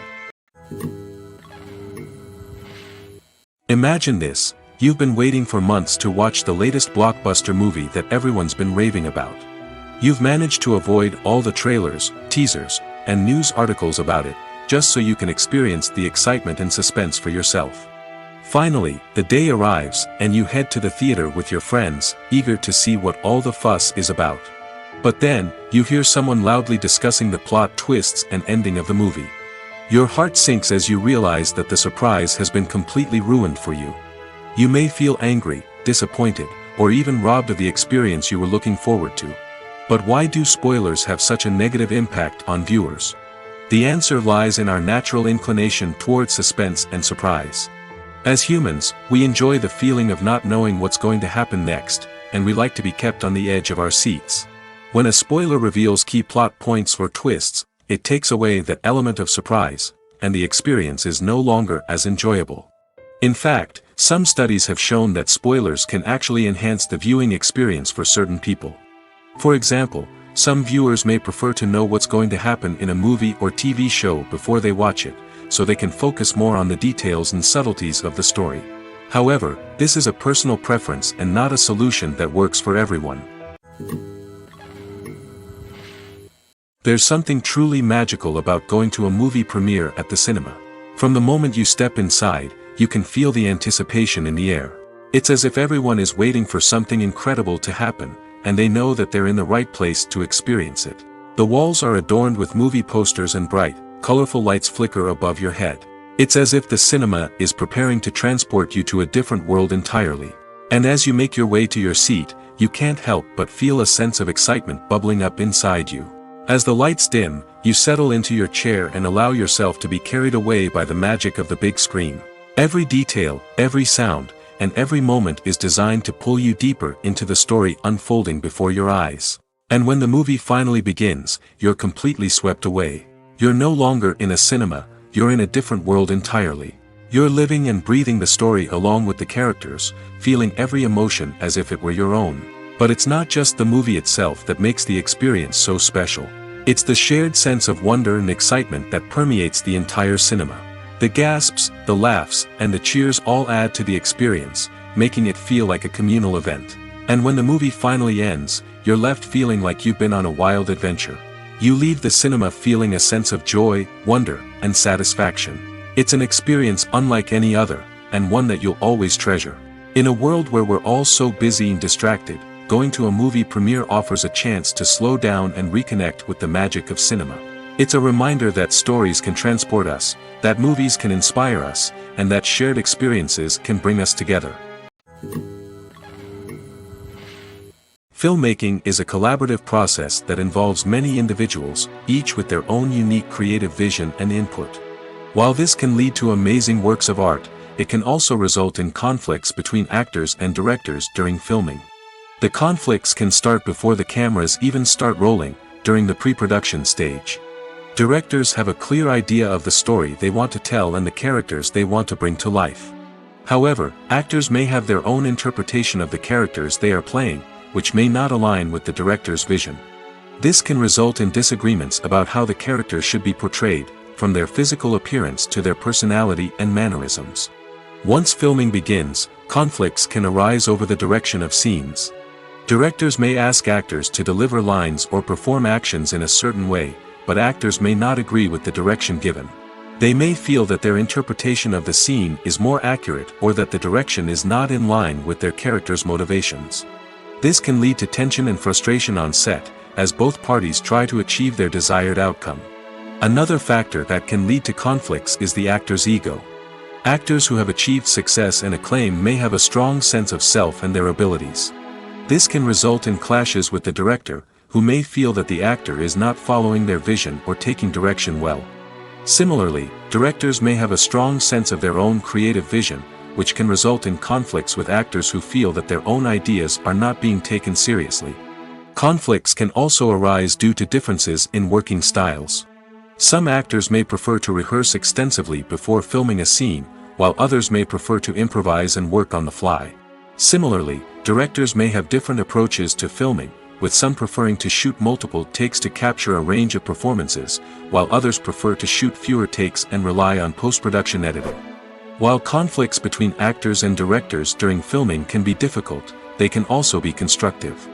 Imagine this. You've been waiting for months to watch the latest blockbuster movie that everyone's been raving about. You've managed to avoid all the trailers, teasers, and news articles about it, just so you can experience the excitement and suspense for yourself. Finally, the day arrives, and you head to the theater with your friends, eager to see what all the fuss is about. But then, you hear someone loudly discussing the plot twists and ending of the movie. Your heart sinks as you realize that the surprise has been completely ruined for you. You may feel angry, disappointed, or even robbed of the experience you were looking forward to. But why do spoilers have such a negative impact on viewers? The answer lies in our natural inclination towards suspense and surprise. As humans, we enjoy the feeling of not knowing what's going to happen next, and we like to be kept on the edge of our seats. When a spoiler reveals key plot points or twists, it takes away that element of surprise, and the experience is no longer as enjoyable. In fact, some studies have shown that spoilers can actually enhance the viewing experience for certain people. For example, some viewers may prefer to know what's going to happen in a movie or TV show before they watch it, so they can focus more on the details and subtleties of the story. However, this is a personal preference and not a solution that works for everyone. There's something truly magical about going to a movie premiere at the cinema. From the moment you step inside, you can feel the anticipation in the air. It's as if everyone is waiting for something incredible to happen, and they know that they're in the right place to experience it. The walls are adorned with movie posters and bright, colorful lights flicker above your head. It's as if the cinema is preparing to transport you to a different world entirely. And as you make your way to your seat, you can't help but feel a sense of excitement bubbling up inside you. As the lights dim, you settle into your chair and allow yourself to be carried away by the magic of the big screen. Every detail, every sound, and every moment is designed to pull you deeper into the story unfolding before your eyes. And when the movie finally begins, you're completely swept away. You're no longer in a cinema, you're in a different world entirely. You're living and breathing the story along with the characters, feeling every emotion as if it were your own. But it's not just the movie itself that makes the experience so special. It's the shared sense of wonder and excitement that permeates the entire cinema. The gasps, the laughs, and the cheers all add to the experience, making it feel like a communal event. And when the movie finally ends, you're left feeling like you've been on a wild adventure. You leave the cinema feeling a sense of joy, wonder, and satisfaction. It's an experience unlike any other, and one that you'll always treasure. In a world where we're all so busy and distracted, going to a movie premiere offers a chance to slow down and reconnect with the magic of cinema. It's a reminder that stories can transport us, that movies can inspire us, and that shared experiences can bring us together. Filmmaking is a collaborative process that involves many individuals, each with their own unique creative vision and input. While this can lead to amazing works of art, it can also result in conflicts between actors and directors during filming. The conflicts can start before the cameras even start rolling, during the pre-production stage. Directors have a clear idea of the story they want to tell and the characters they want to bring to life. However, actors may have their own interpretation of the characters they are playing, which may not align with the director's vision. This can result in disagreements about how the characters should be portrayed, from their physical appearance to their personality and mannerisms. Once filming begins, conflicts can arise over the direction of scenes. Directors may ask actors to deliver lines or perform actions in a certain way, but actors may not agree with the direction given. They may feel that their interpretation of the scene is more accurate or that the direction is not in line with their character's motivations. This can lead to tension and frustration on set, as both parties try to achieve their desired outcome. Another factor that can lead to conflicts is the actor's ego. Actors who have achieved success and acclaim may have a strong sense of self and their abilities. This can result in clashes with the director, who may feel that the actor is not following their vision or taking direction well. Similarly, directors may have a strong sense of their own creative vision, which can result in conflicts with actors who feel that their own ideas are not being taken seriously. Conflicts can also arise due to differences in working styles. Some actors may prefer to rehearse extensively before filming a scene, while others may prefer to improvise and work on the fly. Similarly, directors may have different approaches to filming, with some preferring to shoot multiple takes to capture a range of performances, while others prefer to shoot fewer takes and rely on post-production editing. While conflicts between actors and directors during filming can be difficult, they can also be constructive.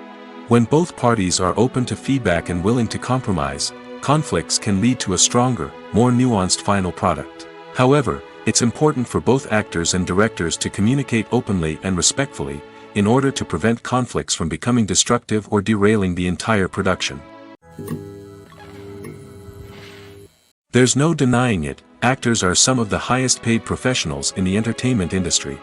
When both parties are open to feedback and willing to compromise, conflicts can lead to a stronger, more nuanced final product. However, it's important for both actors and directors to communicate openly and respectfully, in order to prevent conflicts from becoming destructive or derailing the entire production. There's no denying it, actors are some of the highest paid professionals in the entertainment industry.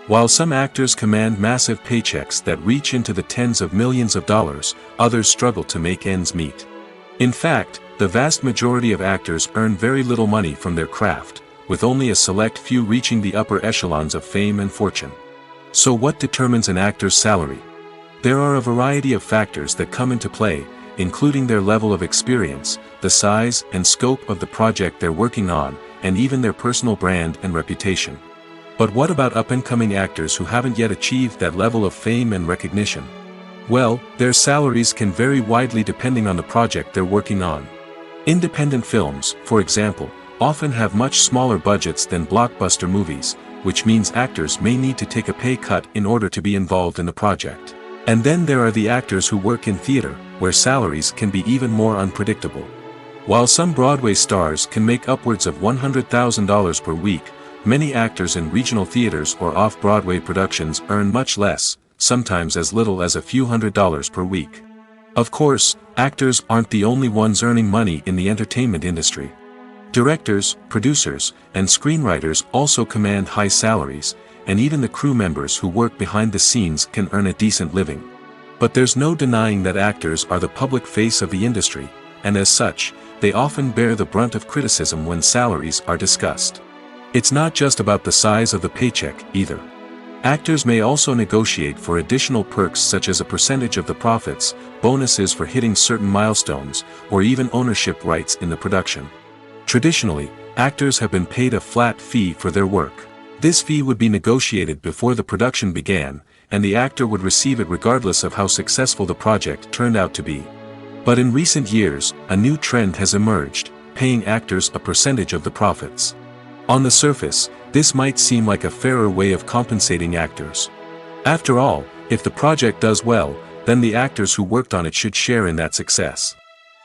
While some actors command massive paychecks that reach into the tens of millions of dollars, others struggle to make ends meet. In fact, the vast majority of actors earn very little money from their craft, with only a select few reaching the upper echelons of fame and fortune. So what determines an actor's salary? There are a variety of factors that come into play, including their level of experience, the size and scope of the project they're working on, and even their personal brand and reputation. But what about up-and-coming actors who haven't yet achieved that level of fame and recognition? Well, their salaries can vary widely depending on the project they're working on. Independent films, for example, often have much smaller budgets than blockbuster movies, which means actors may need to take a pay cut in order to be involved in the project. And then there are the actors who work in theater, where salaries can be even more unpredictable. While some Broadway stars can make upwards of $100,000 per week, many actors in regional theaters or off-Broadway productions earn much less, sometimes as little as a few $100s per week. Of course, actors aren't the only ones earning money in the entertainment industry. Directors, producers, and screenwriters also command high salaries, and even the crew members who work behind the scenes can earn a decent living. But there's no denying that actors are the public face of the industry, and as such, they often bear the brunt of criticism when salaries are discussed. It's not just about the size of the paycheck, either. Actors may also negotiate for additional perks such as a percentage of the profits, bonuses for hitting certain milestones, or even ownership rights in the production. Traditionally, actors have been paid a flat fee for their work. This fee would be negotiated before the production began, and the actor would receive it regardless of how successful the project turned out to be. But in recent years, a new trend has emerged, paying actors a percentage of the profits. On the surface, this might seem like a fairer way of compensating actors. After all, if the project does well, then the actors who worked on it should share in that success.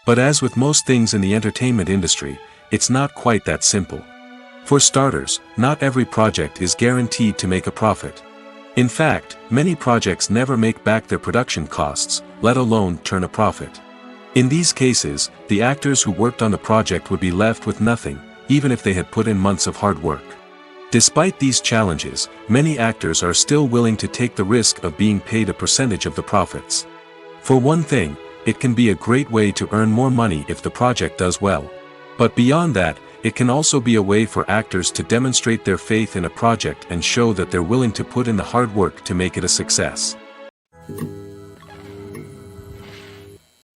But as with most things in the entertainment industry, it's not quite that simple. For starters, not every project is guaranteed to make a profit. In fact, many projects never make back their production costs, let alone turn a profit. In these cases, the actors who worked on the project would be left with nothing, even if they had put in months of hard work. Despite these challenges, many actors are still willing to take the risk of being paid a percentage of the profits. For one thing, it can be a great way to earn more money if the project does well. But beyond that, it can also be a way for actors to demonstrate their faith in a project and show that they're willing to put in the hard work to make it a success.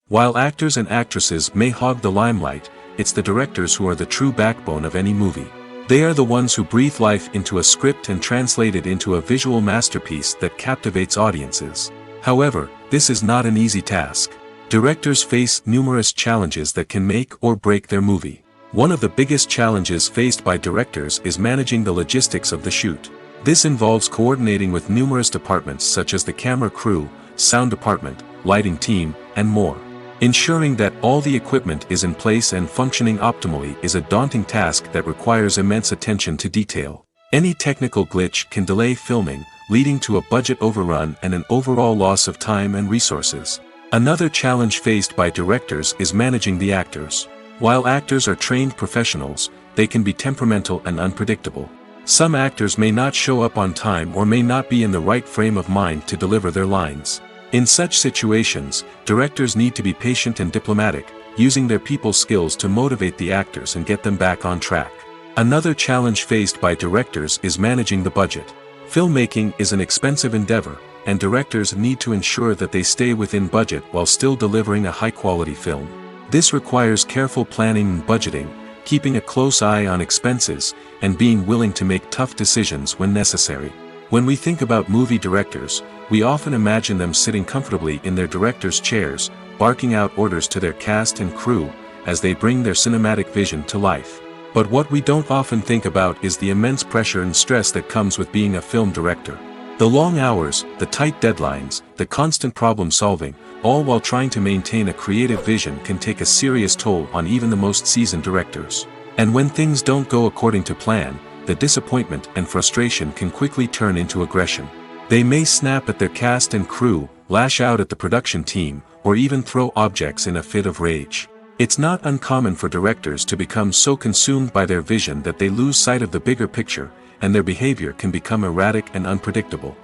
While actors and actresses may hog the limelight, it's the directors who are the true backbone of any movie. They are the ones who breathe life into a script and translate it into a visual masterpiece that captivates audiences. However, this is not an easy task. Directors face numerous challenges that can make or break their movie. One of the biggest challenges faced by directors is managing the logistics of the shoot. This involves coordinating with numerous departments such as the camera crew, sound department, lighting team, and more. Ensuring that all the equipment is in place and functioning optimally is a daunting task that requires immense attention to detail. Any technical glitch can delay filming, leading to a budget overrun and an overall loss of time and resources. Another challenge faced by directors is managing the actors. While actors are trained professionals, they can be temperamental and unpredictable. Some actors may not show up on time or may not be in the right frame of mind to deliver their lines. In such situations, directors need to be patient and diplomatic, using their people skills to motivate the actors and get them back on track. Another challenge faced by directors is managing the budget. Filmmaking is an expensive endeavor, and directors need to ensure that they stay within budget while still delivering a high-quality film. This requires careful planning and budgeting, keeping a close eye on expenses, and being willing to make tough decisions when necessary. When we think about movie directors, we often imagine them sitting comfortably in their director's chairs, barking out orders to their cast and crew, as they bring their cinematic vision to life. But what we don't often think about is the immense pressure and stress that comes with being a film director. The long hours, the tight deadlines, the constant problem solving, all while trying to maintain a creative vision can take a serious toll on even the most seasoned directors. And when things don't go according to plan, the disappointment and frustration can quickly turn into aggression. They may snap at their cast and crew, lash out at the production team, or even throw objects in a fit of rage. It's not uncommon for directors to become so consumed by their vision that they lose sight of the bigger picture, and their behavior can become erratic and unpredictable.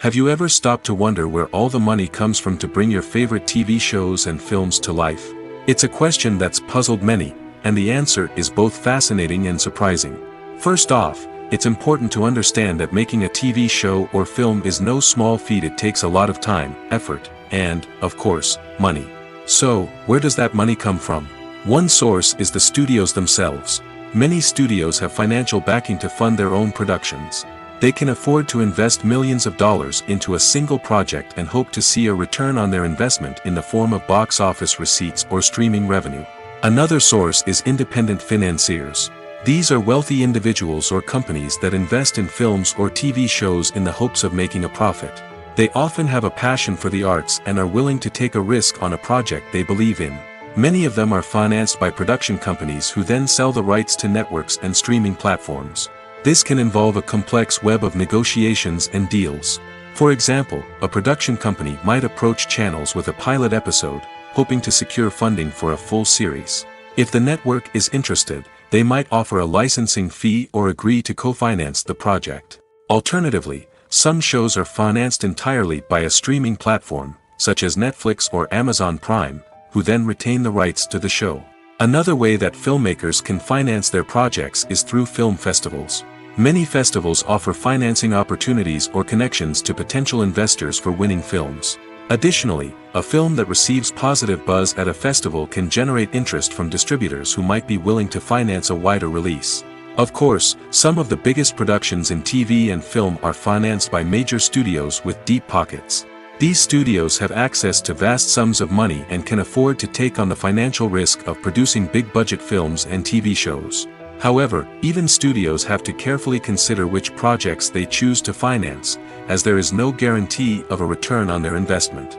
Have you ever stopped to wonder where all the money comes from to bring your favorite TV shows and films to life? It's a question that's puzzled many, and the answer is both fascinating and surprising. First off, it's important to understand that making a TV show or film is no small feat. It takes a lot of time, effort, and, of course, money. So, where does that money come from? One source is the studios themselves. Many studios have financial backing to fund their own productions. They can afford to invest millions of dollars into a single project and hope to see a return on their investment in the form of box office receipts or streaming revenue. Another source is independent financiers. These are wealthy individuals or companies that invest in films or TV shows in the hopes of making a profit. They often have a passion for the arts and are willing to take a risk on a project they believe in. Many of them are financed by production companies who then sell the rights to networks and streaming platforms. This can involve a complex web of negotiations and deals. For example, a production company might approach channels with a pilot episode, hoping to secure funding for a full series. If the network is interested, they might offer a licensing fee or agree to co-finance the project. Alternatively, some shows are financed entirely by a streaming platform, such as Netflix or Amazon Prime, who then retain the rights to the show. Another way that filmmakers can finance their projects is through film festivals. Many festivals offer financing opportunities or connections to potential investors for winning films. Additionally, a film that receives positive buzz at a festival can generate interest from distributors who might be willing to finance a wider release. Of course, some of the biggest productions in TV and film are financed by major studios with deep pockets. These studios have access to vast sums of money and can afford to take on the financial risk of producing big-budget films and TV shows. However, even studios have to carefully consider which projects they choose to finance, as there is no guarantee of a return on their investment.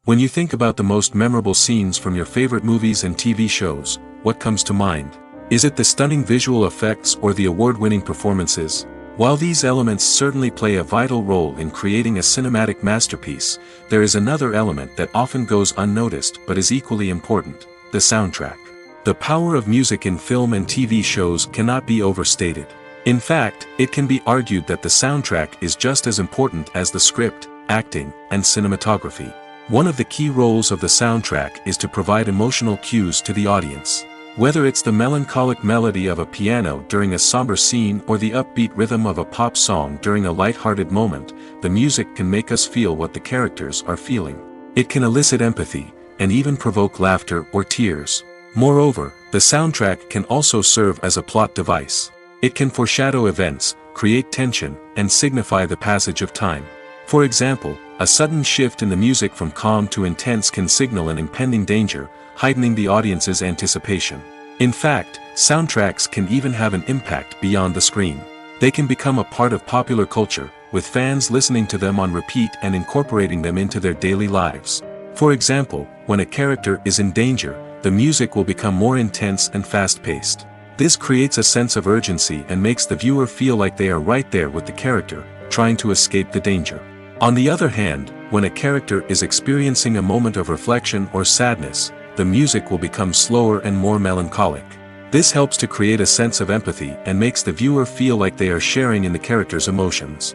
When you think about the most memorable scenes from your favorite movies and TV shows, what comes to mind? Is it the stunning visual effects or the award-winning performances? While these elements certainly play a vital role in creating a cinematic masterpiece, there is another element that often goes unnoticed but is equally important: the soundtrack. The power of music in film and TV shows cannot be overstated. In fact, it can be argued that the soundtrack is just as important as the script, acting, and cinematography. One of the key roles of the soundtrack is to provide emotional cues to the audience. Whether it's the melancholic melody of a piano during a somber scene or the upbeat rhythm of a pop song during a light-hearted moment, the music can make us feel what the characters are feeling. It can elicit empathy, and even provoke laughter or tears. Moreover, the soundtrack can also serve as a plot device. It can foreshadow events, create tension, and signify the passage of time. For example, a sudden shift in the music from calm to intense can signal an impending danger, heightening the audience's anticipation. In fact, soundtracks can even have an impact beyond the screen. They can become a part of popular culture, with fans listening to them on repeat and incorporating them into their daily lives. For example, when a character is in danger, the music will become more intense and fast-paced. This creates a sense of urgency and makes the viewer feel like they are right there with the character, trying to escape the danger. On the other hand, when a character is experiencing a moment of reflection or sadness, the music will become slower and more melancholic. This helps to create a sense of empathy and makes the viewer feel like they are sharing in the character's emotions.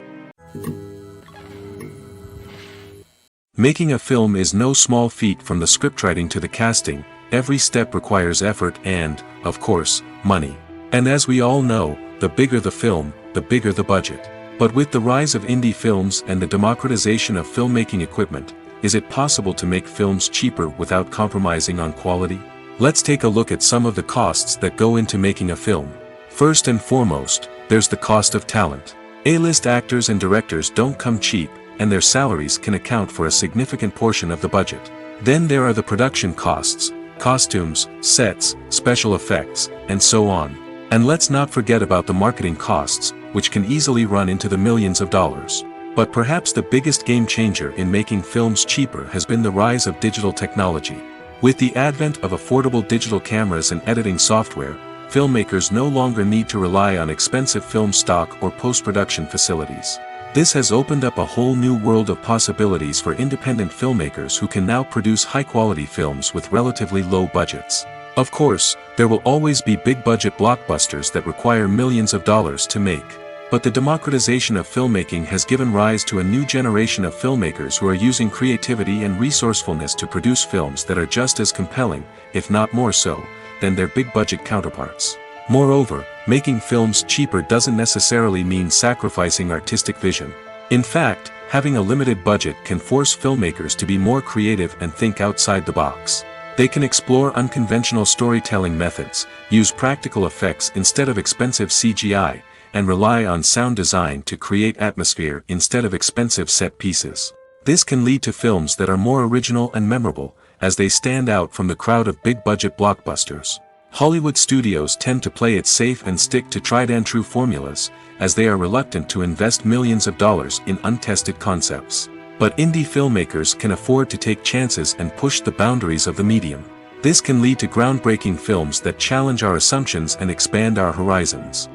Making a film is no small feat. From the scriptwriting to the casting, every step requires effort and, of course, money. And as we all know, the bigger the film, the bigger the budget. But with the rise of indie films and the democratization of filmmaking equipment, is it possible to make films cheaper without compromising on quality? Let's take a look at some of the costs that go into making a film. First and foremost, there's the cost of talent. A-list actors and directors don't come cheap, and their salaries can account for a significant portion of the budget. Then there are the production costs, costumes, sets, special effects, and so on. And let's not forget about the marketing costs, which can easily run into the millions of dollars. But perhaps the biggest game changer in making films cheaper has been the rise of digital technology. With the advent of affordable digital cameras and editing software, filmmakers no longer need to rely on expensive film stock or post-production facilities. This has opened up a whole new world of possibilities for independent filmmakers who can now produce high-quality films with relatively low budgets. Of course, there will always be big-budget blockbusters that require millions of dollars to make. But the democratization of filmmaking has given rise to a new generation of filmmakers who are using creativity and resourcefulness to produce films that are just as compelling, if not more so, than their big-budget counterparts. Moreover, making films cheaper doesn't necessarily mean sacrificing artistic vision. In fact, having a limited budget can force filmmakers to be more creative and think outside the box. They can explore unconventional storytelling methods, use practical effects instead of expensive CGI, and rely on sound design to create atmosphere instead of expensive set pieces. This can lead to films that are more original and memorable, as they stand out from the crowd of big-budget blockbusters. Hollywood studios tend to play it safe and stick to tried-and-true formulas, as they are reluctant to invest millions of dollars in untested concepts. But indie filmmakers can afford to take chances and push the boundaries of the medium. This can lead to groundbreaking films that challenge our assumptions and expand our horizons.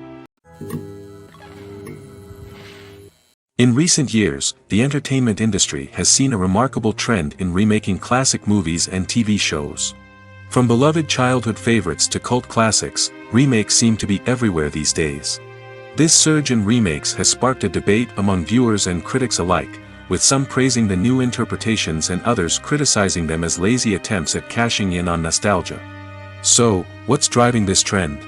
In recent years, the entertainment industry has seen a remarkable trend in remaking classic movies and TV shows. From beloved childhood favorites to cult classics, remakes seem to be everywhere these days. This surge in remakes has sparked a debate among viewers and critics alike, with some praising the new interpretations and others criticizing them as lazy attempts at cashing in on nostalgia. So, what's driving this trend?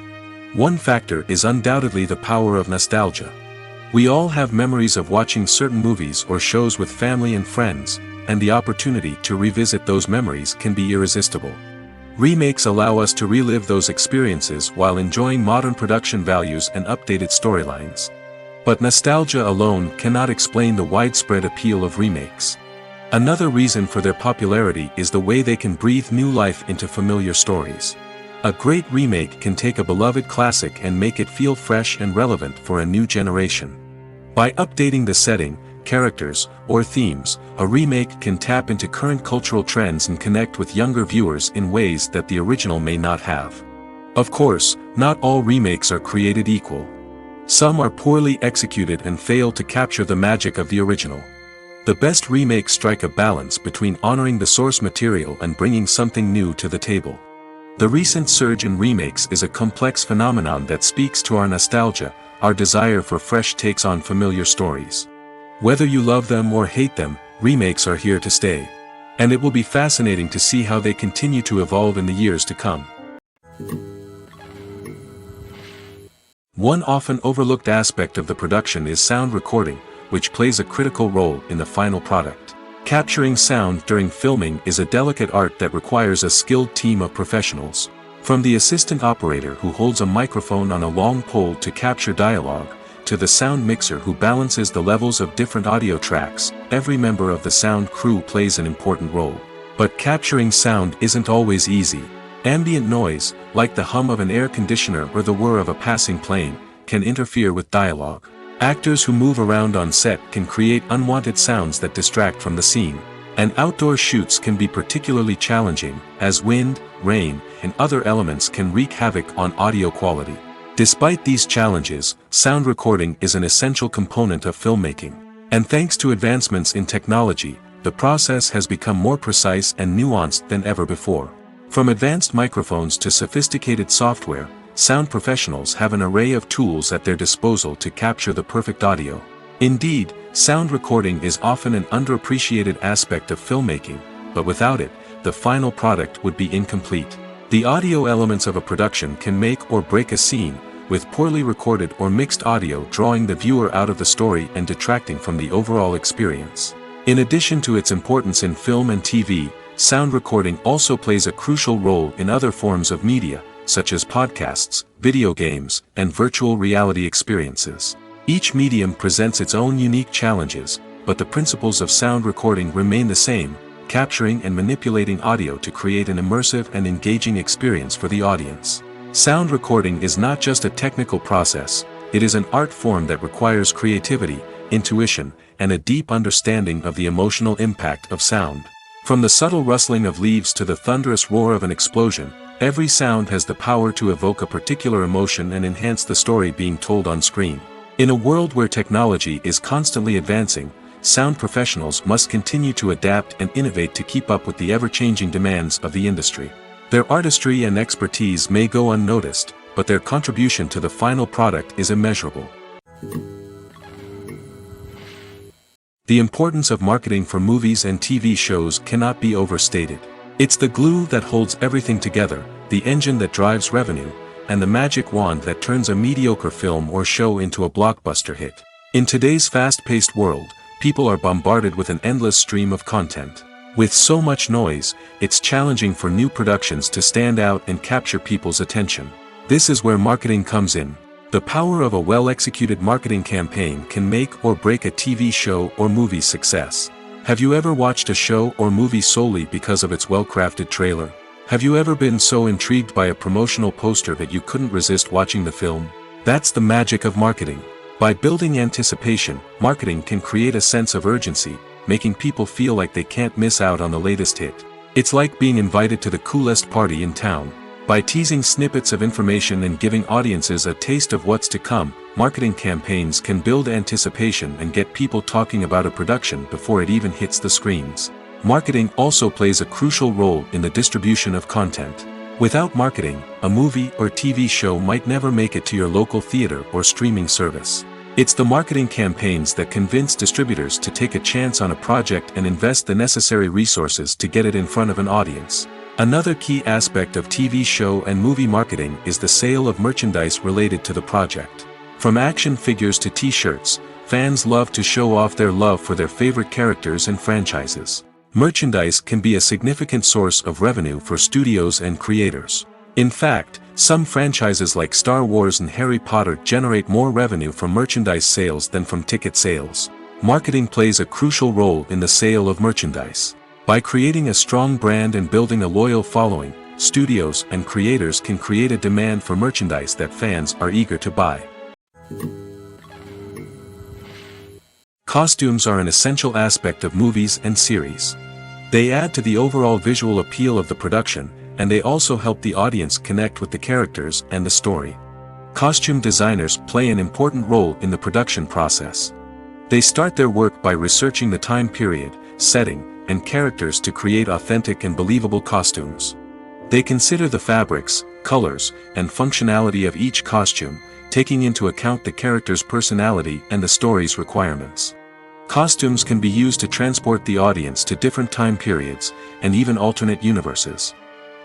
One factor is undoubtedly the power of nostalgia. We all have memories of watching certain movies or shows with family and friends, and the opportunity to revisit those memories can be irresistible. Remakes allow us to relive those experiences while enjoying modern production values and updated storylines. But nostalgia alone cannot explain the widespread appeal of remakes. Another reason for their popularity is the way they can breathe new life into familiar stories. A great remake can take a beloved classic and make it feel fresh and relevant for a new generation. By updating the setting, characters, or themes, a remake can tap into current cultural trends and connect with younger viewers in ways that the original may not have. Of course, not all remakes are created equal. Some are poorly executed and fail to capture the magic of the original. The best remakes strike a balance between honoring the source material and bringing something new to the table. The recent surge in remakes is a complex phenomenon that speaks to our nostalgia, our desire for fresh takes on familiar stories. Whether you love them or hate them, remakes are here to stay. And it will be fascinating to see how they continue to evolve in the years to come. One often overlooked aspect of the production is sound recording, which plays a critical role in the final product. Capturing sound during filming is a delicate art that requires a skilled team of professionals. From the assistant operator who holds a microphone on a long pole to capture dialogue, to the sound mixer who balances the levels of different audio tracks, every member of the sound crew plays an important role. But capturing sound isn't always easy. Ambient noise, like the hum of an air conditioner or the whir of a passing plane, can interfere with dialogue. Actors who move around on set can create unwanted sounds that distract from the scene. And outdoor shoots can be particularly challenging, as wind, rain, and other elements can wreak havoc on audio quality. Despite these challenges, sound recording is an essential component of filmmaking. And thanks to advancements in technology, the process has become more precise and nuanced than ever before. From advanced microphones to sophisticated software, sound professionals have an array of tools at their disposal to capture the perfect audio. Indeed, sound recording is often an underappreciated aspect of filmmaking, but without it, the final product would be incomplete. The audio elements of a production can make or break a scene, with poorly recorded or mixed audio drawing the viewer out of the story and detracting from the overall experience. In addition to its importance in film and TV, sound recording also plays a crucial role in other forms of media, such as podcasts, video games, and virtual reality experiences. Each medium presents its own unique challenges, but the principles of sound recording remain the same: capturing and manipulating audio to create an immersive and engaging experience for the audience. Sound recording is not just a technical process, it is an art form that requires creativity, intuition, and a deep understanding of the emotional impact of sound. From the subtle rustling of leaves to the thunderous roar of an explosion, every sound has the power to evoke a particular emotion and enhance the story being told on screen. In a world where technology is constantly advancing, sound professionals must continue to adapt and innovate to keep up with the ever-changing demands of the industry. Their artistry and expertise may go unnoticed, but their contribution to the final product is immeasurable. The importance of marketing for movies and TV shows cannot be overstated. It's the glue that holds everything together, the engine that drives revenue, and the magic wand that turns a mediocre film or show into a blockbuster hit. In today's fast-paced world, people are bombarded with an endless stream of content. With so much noise, it's challenging for new productions to stand out and capture people's attention. This is where marketing comes in. The power of a well-executed marketing campaign can make or break a TV show or movie's success. Have you ever watched a show or movie solely because of its well-crafted trailer? Have you ever been so intrigued by a promotional poster that you couldn't resist watching the film? That's the magic of marketing. By building anticipation, marketing can create a sense of urgency, making people feel like they can't miss out on the latest hit. It's like being invited to the coolest party in town. By teasing snippets of information and giving audiences a taste of what's to come, marketing campaigns can build anticipation and get people talking about a production before it even hits the screens. Marketing also plays a crucial role in the distribution of content. Without marketing, a movie or TV show might never make it to your local theater or streaming service. It's the marketing campaigns that convince distributors to take a chance on a project and invest the necessary resources to get it in front of an audience. Another key aspect of TV show and movie marketing is the sale of merchandise related to the project. From action figures to t-shirts, fans love to show off their love for their favorite characters and franchises. Merchandise can be a significant source of revenue for studios and creators. In fact, some franchises like Star Wars and Harry Potter generate more revenue from merchandise sales than from ticket sales. Marketing plays a crucial role in the sale of merchandise. By creating a strong brand and building a loyal following, studios and creators can create a demand for merchandise that fans are eager to buy. Costumes are an essential aspect of movies and series. They add to the overall visual appeal of the production, and they also help the audience connect with the characters and the story. Costume designers play an important role in the production process. They start their work by researching the time period, setting, and characters to create authentic and believable costumes. They consider the fabrics, colors, and functionality of each costume, taking into account the character's personality and the story's requirements. Costumes can be used to transport the audience to different time periods, and even alternate universes.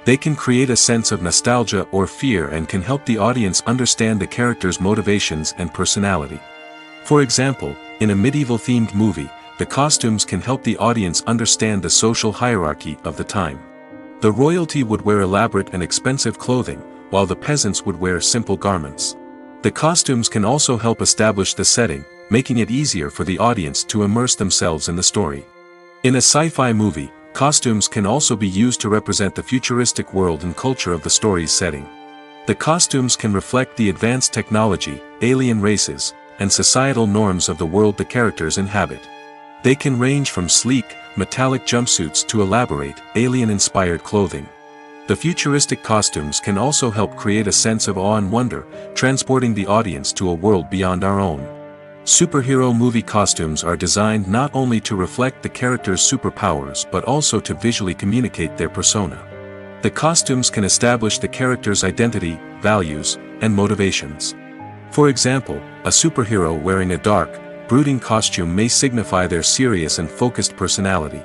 They can create a sense of nostalgia or fear and can help the audience understand the character's motivations and personality. For example, in a medieval-themed movie, the costumes can help the audience understand the social hierarchy of the time. The royalty would wear elaborate and expensive clothing, while the peasants would wear simple garments. The costumes can also help establish the setting, making it easier for the audience to immerse themselves in the story. In a sci-fi movie, costumes can also be used to represent the futuristic world and culture of the story's setting. The costumes can reflect the advanced technology, alien races, and societal norms of the world the characters inhabit. They can range from sleek, metallic jumpsuits to elaborate, alien-inspired clothing. The futuristic costumes can also help create a sense of awe and wonder, transporting the audience to a world beyond our own. Superhero movie costumes are designed not only to reflect the character's superpowers but also to visually communicate their persona. The costumes can establish the character's identity, values, and motivations. For example, a superhero wearing a dark, brooding costume may signify their serious and focused personality.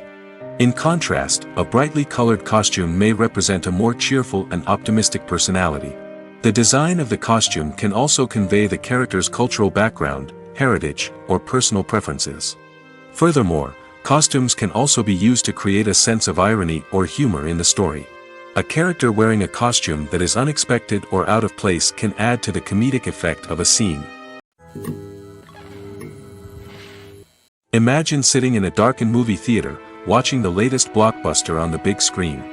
In contrast, a brightly colored costume may represent a more cheerful and optimistic personality. The design of the costume can also convey the character's cultural background, heritage, or personal preferences. Furthermore, costumes can also be used to create a sense of irony or humor in the story. A character wearing a costume that is unexpected or out of place can add to the comedic effect of a scene. Imagine sitting in a darkened movie theater, watching the latest blockbuster on the big screen.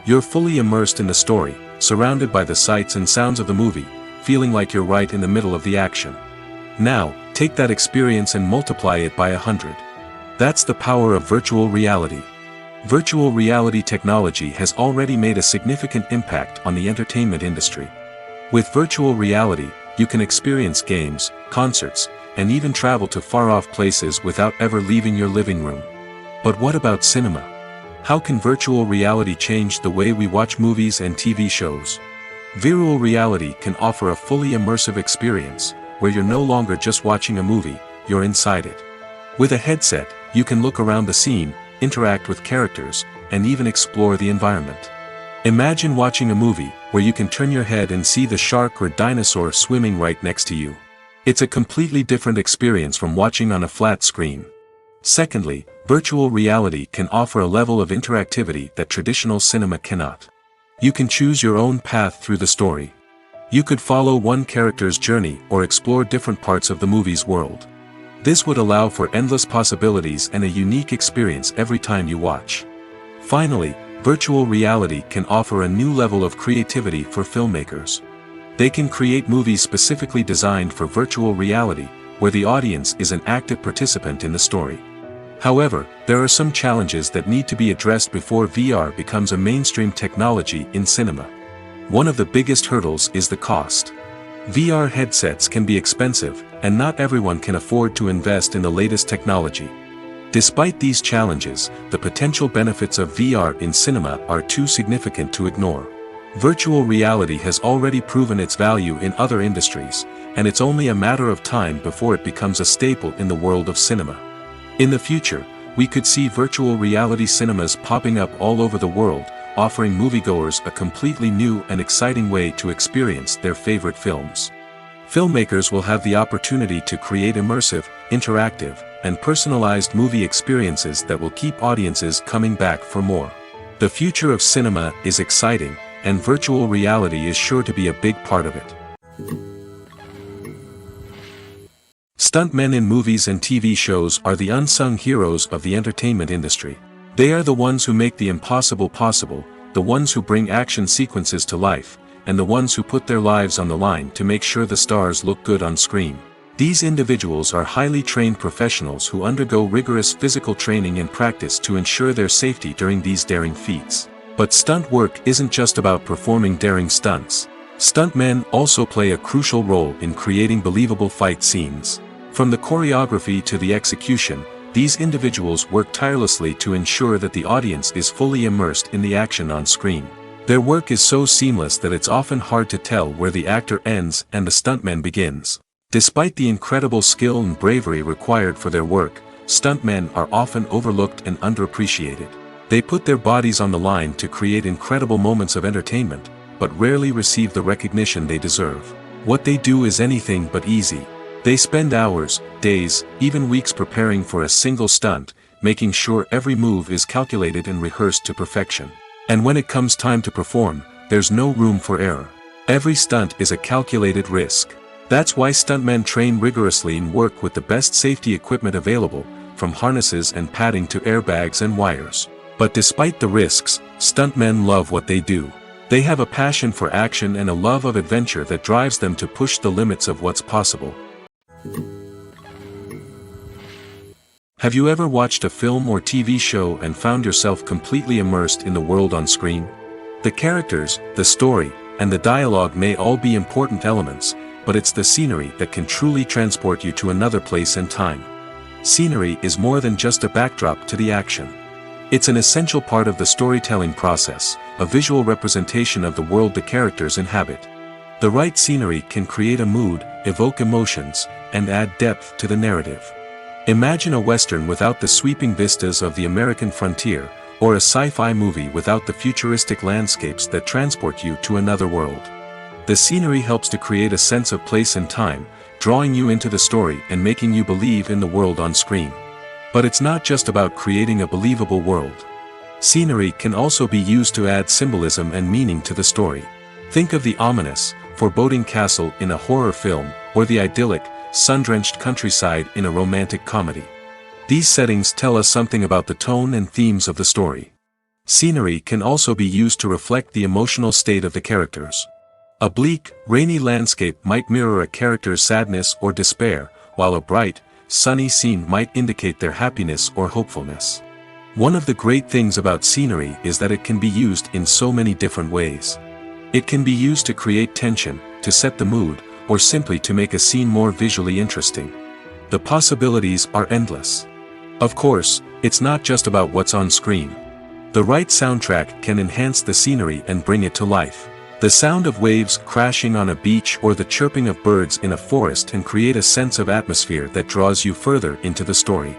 You're fully immersed in the story, surrounded by the sights and sounds of the movie, feeling like you're right in the middle of the action. Now, take that experience and multiply it by 100. That's the power of virtual reality. Virtual reality technology has already made a significant impact on the entertainment industry. With virtual reality, you can experience games, concerts, and even travel to far-off places without ever leaving your living room. But what about cinema? How can virtual reality change the way we watch movies and TV shows? Virtual reality can offer a fully immersive experience, where you're no longer just watching a movie, you're inside it. With a headset, you can look around the scene, interact with characters, and even explore the environment. Imagine watching a movie, where you can turn your head and see the shark or dinosaur swimming right next to you. It's a completely different experience from watching on a flat screen. Secondly, virtual reality can offer a level of interactivity that traditional cinema cannot. You can choose your own path through the story. You could follow one character's journey or explore different parts of the movie's world. This would allow for endless possibilities and a unique experience every time you watch. Finally, Virtual reality can offer a new level of creativity for filmmakers. They can create movies specifically designed for virtual reality, where the audience is an active participant in the story. However, there are some challenges that need to be addressed before VR becomes a mainstream technology in cinema. One of the biggest hurdles is the cost. VR headsets can be expensive, and not everyone can afford to invest in the latest technology. Despite these challenges, the potential benefits of VR in cinema are too significant to ignore. Virtual reality has already proven its value in other industries, and it's only a matter of time before it becomes a staple in the world of cinema. In the future, we could see virtual reality cinemas popping up all over the world, offering moviegoers a completely new and exciting way to experience their favorite films. Filmmakers will have the opportunity to create immersive, interactive, and personalized movie experiences that will keep audiences coming back for more. The future of cinema is exciting, and virtual reality is sure to be a big part of it. Stuntmen in movies and TV shows are the unsung heroes of the entertainment industry. They are the ones who make the impossible possible, the ones who bring action sequences to life, and the ones who put their lives on the line to make sure the stars look good on screen. These individuals are highly trained professionals who undergo rigorous physical training and practice to ensure their safety during these daring feats. But stunt work isn't just about performing daring stunts. Stuntmen also play a crucial role in creating believable fight scenes. From the choreography to the execution, these individuals work tirelessly to ensure that the audience is fully immersed in the action on screen. Their work is so seamless that it's often hard to tell where the actor ends and the stuntman begins. Despite the incredible skill and bravery required for their work, stuntmen are often overlooked and underappreciated. They put their bodies on the line to create incredible moments of entertainment, but rarely receive the recognition they deserve. What they do is anything but easy. They spend hours, days, even weeks preparing for a single stunt, making sure every move is calculated and rehearsed to perfection. And when it comes time to perform, there's no room for error. Every stunt is a calculated risk. That's why stuntmen train rigorously and work with the best safety equipment available, from harnesses and padding to airbags and wires. But despite the risks, stuntmen love what they do. They have a passion for action and a love of adventure that drives them to push the limits of what's possible. Have you ever watched a film or TV show and found yourself completely immersed in the world on screen? The characters, the story, and the dialogue may all be important elements, but it's the scenery that can truly transport you to another place and time. Scenery is more than just a backdrop to the action. It's an essential part of the storytelling process, a visual representation of the world the characters inhabit. The right scenery can create a mood, evoke emotions, and add depth to the narrative. Imagine a Western without the sweeping vistas of the American frontier, or a sci-fi movie without the futuristic landscapes that transport you to another world. The scenery helps to create a sense of place and time, drawing you into the story and making you believe in the world on screen. But it's not just about creating a believable world. Scenery can also be used to add symbolism and meaning to the story. Think of the ominous, foreboding castle in a horror film, or the idyllic, sun-drenched countryside in a romantic comedy. These settings tell us something about the tone and themes of the story. Scenery can also be used to reflect the emotional state of the characters. A bleak, rainy landscape might mirror a character's sadness or despair, while a bright, sunny scene might indicate their happiness or hopefulness. One of the great things about scenery is that it can be used in so many different ways. It can be used to create tension, to set the mood, or simply to make a scene more visually interesting. The possibilities are endless. Of course, it's not just about what's on screen. The right soundtrack can enhance the scenery and bring it to life. The sound of waves crashing on a beach or the chirping of birds in a forest can create a sense of atmosphere that draws you further into the story.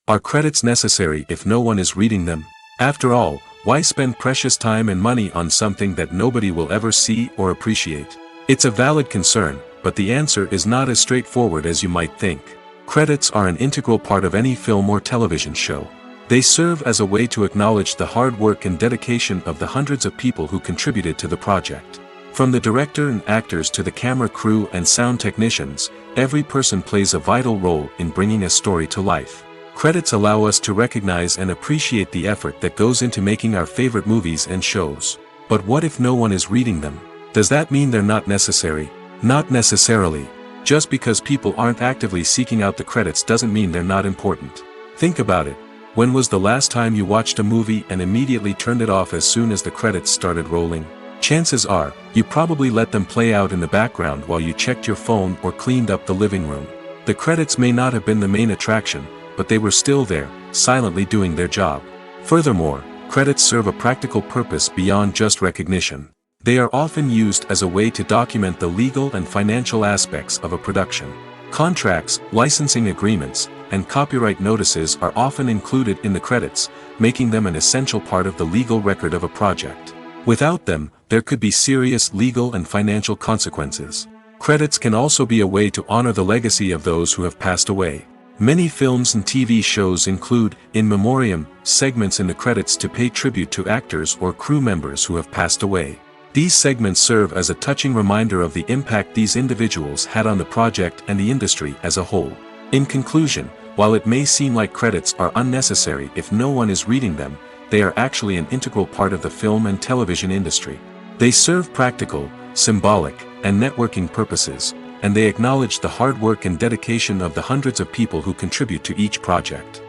Are credits necessary if no one is reading them? After all, why spend precious time and money on something that nobody will ever see or appreciate? It's a valid concern, but the answer is not as straightforward as you might think. Credits are an integral part of any film or television show. They serve as a way to acknowledge the hard work and dedication of the hundreds of people who contributed to the project. From the director and actors to the camera crew and sound technicians, every person plays a vital role in bringing a story to life. Credits allow us to recognize and appreciate the effort that goes into making our favorite movies and shows. But what if no one is reading them? Does that mean they're not necessary? Not necessarily. Just because people aren't actively seeking out the credits doesn't mean they're not important. Think about it. When was the last time you watched a movie and immediately turned it off as soon as the credits started rolling? Chances are, you probably let them play out in the background while you checked your phone or cleaned up the living room. The credits may not have been the main attraction, but they were still there, silently doing their job. Furthermore, credits serve a practical purpose beyond just recognition. They are often used as a way to document the legal and financial aspects of a production. Contracts, licensing agreements, and copyright notices are often included in the credits, making them an essential part of the legal record of a project. Without them, there could be serious legal and financial consequences. Credits can also be a way to honor the legacy of those who have passed away. Many films and TV shows include, in memoriam, segments in the credits to pay tribute to actors or crew members who have passed away. These segments serve as a touching reminder of the impact these individuals had on the project and the industry as a whole. In conclusion, while it may seem like credits are unnecessary if no one is reading them, they are actually an integral part of the film and television industry. They serve practical, symbolic, and networking purposes, and they acknowledge the hard work and dedication of the hundreds of people who contribute to each project.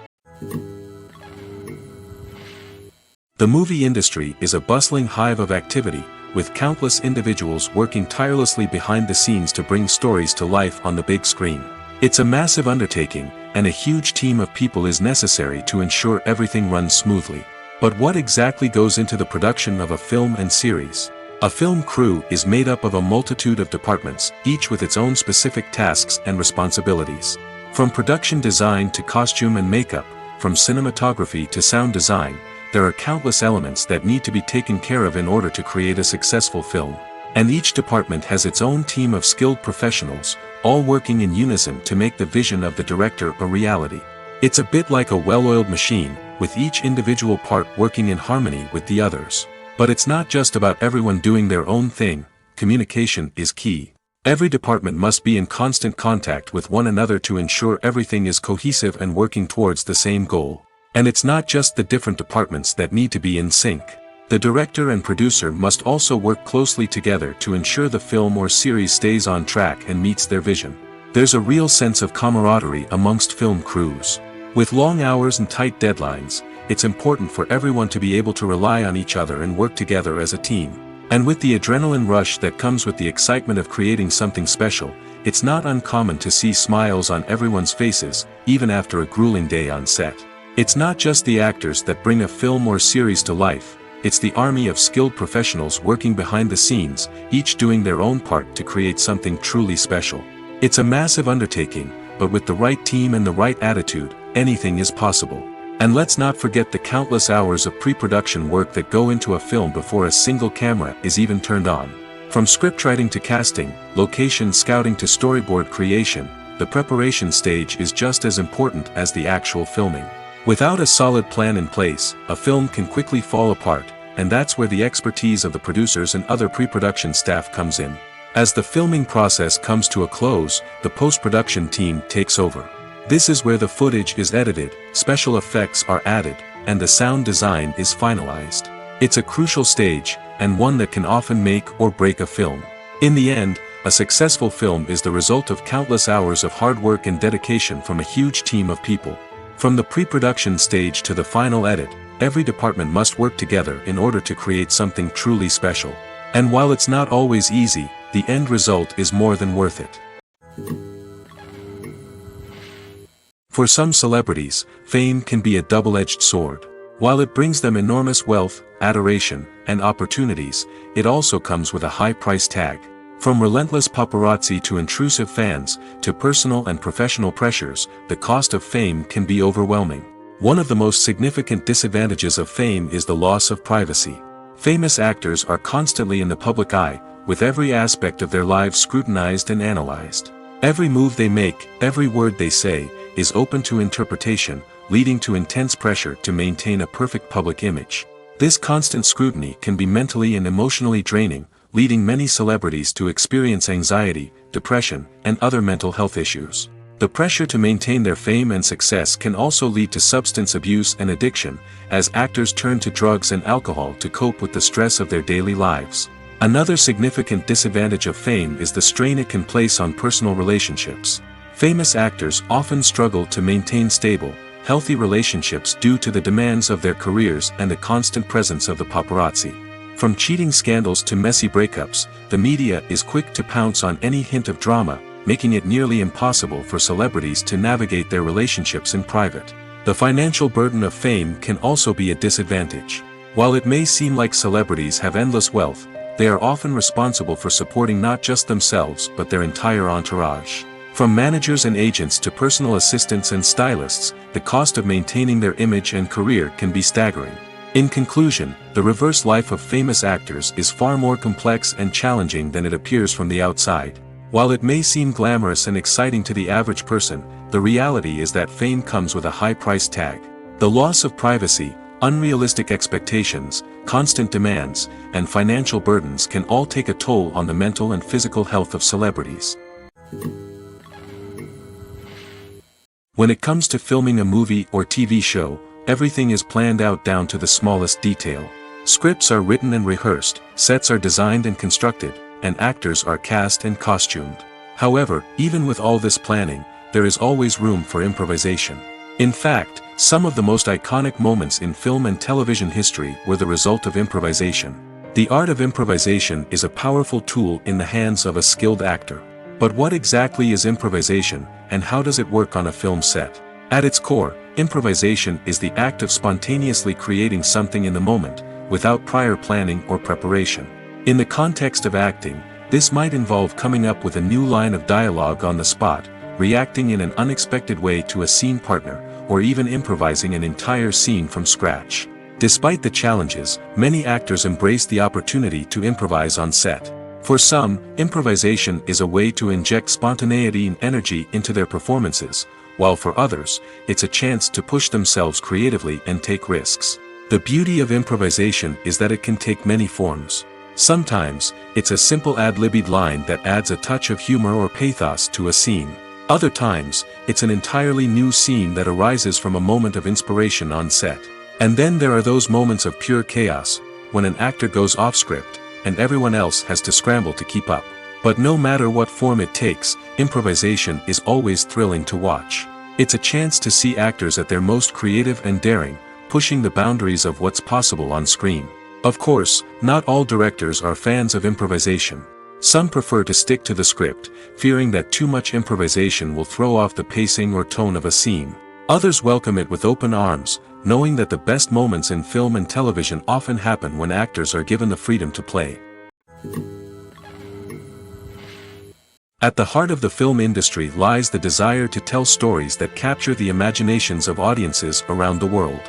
The movie industry is a bustling hive of activity, with countless individuals working tirelessly behind the scenes to bring stories to life on the big screen. It's a massive undertaking, and a huge team of people is necessary to ensure everything runs smoothly. But what exactly goes into the production of a film and series? A film crew is made up of a multitude of departments, each with its own specific tasks and responsibilities. From production design to costume and makeup, from cinematography to sound design, there are countless elements that need to be taken care of in order to create a successful film. And each department has its own team of skilled professionals, all working in unison to make the vision of the director a reality. It's a bit like a well-oiled machine, with each individual part working in harmony with the others. But it's not just about everyone doing their own thing. Communication is key. Every department must be in constant contact with one another to ensure everything is cohesive and working towards the same goal. And it's not just the different departments that need to be in sync. The director and producer must also work closely together to ensure the film or series stays on track and meets their vision. There's a real sense of camaraderie amongst film crews. With long hours and tight deadlines, it's important for everyone to be able to rely on each other and work together as a team. And with the adrenaline rush that comes with the excitement of creating something special, it's not uncommon to see smiles on everyone's faces, even after a grueling day on set. It's not just the actors that bring a film or series to life, it's the army of skilled professionals working behind the scenes, each doing their own part to create something truly special. It's a massive undertaking, but with the right team and the right attitude, anything is possible. And let's not forget the countless hours of pre-production work that go into a film before a single camera is even turned on. From scriptwriting to casting, location scouting to storyboard creation, the preparation stage is just as important as the actual filming. Without a solid plan in place, a film can quickly fall apart, and that's where the expertise of the producers and other pre-production staff comes in. As the filming process comes to a close, the post-production team takes over. This is where the footage is edited, special effects are added, and the sound design is finalized. It's a crucial stage, and one that can often make or break a film. In the end, a successful film is the result of countless hours of hard work and dedication from a huge team of people. From the pre-production stage to the final edit, every department must work together in order to create something truly special. And while it's not always easy, the end result is more than worth it. For some celebrities, fame can be a double-edged sword. While it brings them enormous wealth, adoration, and opportunities, it also comes with a high price tag. From relentless paparazzi to intrusive fans, to personal and professional pressures, the cost of fame can be overwhelming. One of the most significant disadvantages of fame is the loss of privacy. Famous actors are constantly in the public eye, with every aspect of their lives scrutinized and analyzed. Every move they make, every word they say, is open to interpretation, leading to intense pressure to maintain a perfect public image. This constant scrutiny can be mentally and emotionally draining, leading many celebrities to experience anxiety, depression, and other mental health issues. The pressure to maintain their fame and success can also lead to substance abuse and addiction, as actors turn to drugs and alcohol to cope with the stress of their daily lives. Another significant disadvantage of fame is the strain it can place on personal relationships. Famous actors often struggle to maintain stable, healthy relationships due to the demands of their careers and the constant presence of the paparazzi. From cheating scandals to messy breakups, the media is quick to pounce on any hint of drama, making it nearly impossible for celebrities to navigate their relationships in private. The financial burden of fame can also be a disadvantage. While it may seem like celebrities have endless wealth, they are often responsible for supporting not just themselves but their entire entourage. From managers and agents to personal assistants and stylists, the cost of maintaining their image and career can be staggering. In conclusion, the reverse life of famous actors is far more complex and challenging than it appears from the outside. While it may seem glamorous and exciting to the average person, the reality is that fame comes with a high price tag. The loss of privacy, unrealistic expectations, constant demands, and financial burdens can all take a toll on the mental and physical health of celebrities. When it comes to filming a movie or TV show, everything is planned out down to the smallest detail. Scripts are written and rehearsed, sets are designed and constructed, and actors are cast and costumed. However, even with all this planning, there is always room for improvisation. In fact, some of the most iconic moments in film and television history were the result of improvisation. The art of improvisation is a powerful tool in the hands of a skilled actor. But what exactly is improvisation, and how does it work on a film set? At its core, improvisation is the act of spontaneously creating something in the moment, without prior planning or preparation. In the context of acting, this might involve coming up with a new line of dialogue on the spot, reacting in an unexpected way to a scene partner, or even improvising an entire scene from scratch. Despite the challenges, many actors embrace the opportunity to improvise on set. For some, improvisation is a way to inject spontaneity and energy into their performances, while for others, it's a chance to push themselves creatively and take risks. The beauty of improvisation is that it can take many forms. Sometimes, it's a simple ad-libbed line that adds a touch of humor or pathos to a scene. Other times, it's an entirely new scene that arises from a moment of inspiration on set. And then there are those moments of pure chaos, when an actor goes off script, and everyone else has to scramble to keep up. But no matter what form it takes, improvisation is always thrilling to watch. It's a chance to see actors at their most creative and daring, pushing the boundaries of what's possible on screen. Of course, not all directors are fans of improvisation. Some prefer to stick to the script, fearing that too much improvisation will throw off the pacing or tone of a scene. Others welcome it with open arms, knowing that the best moments in film and television often happen when actors are given the freedom to play. At the heart of the film industry lies the desire to tell stories that capture the imaginations of audiences around the world.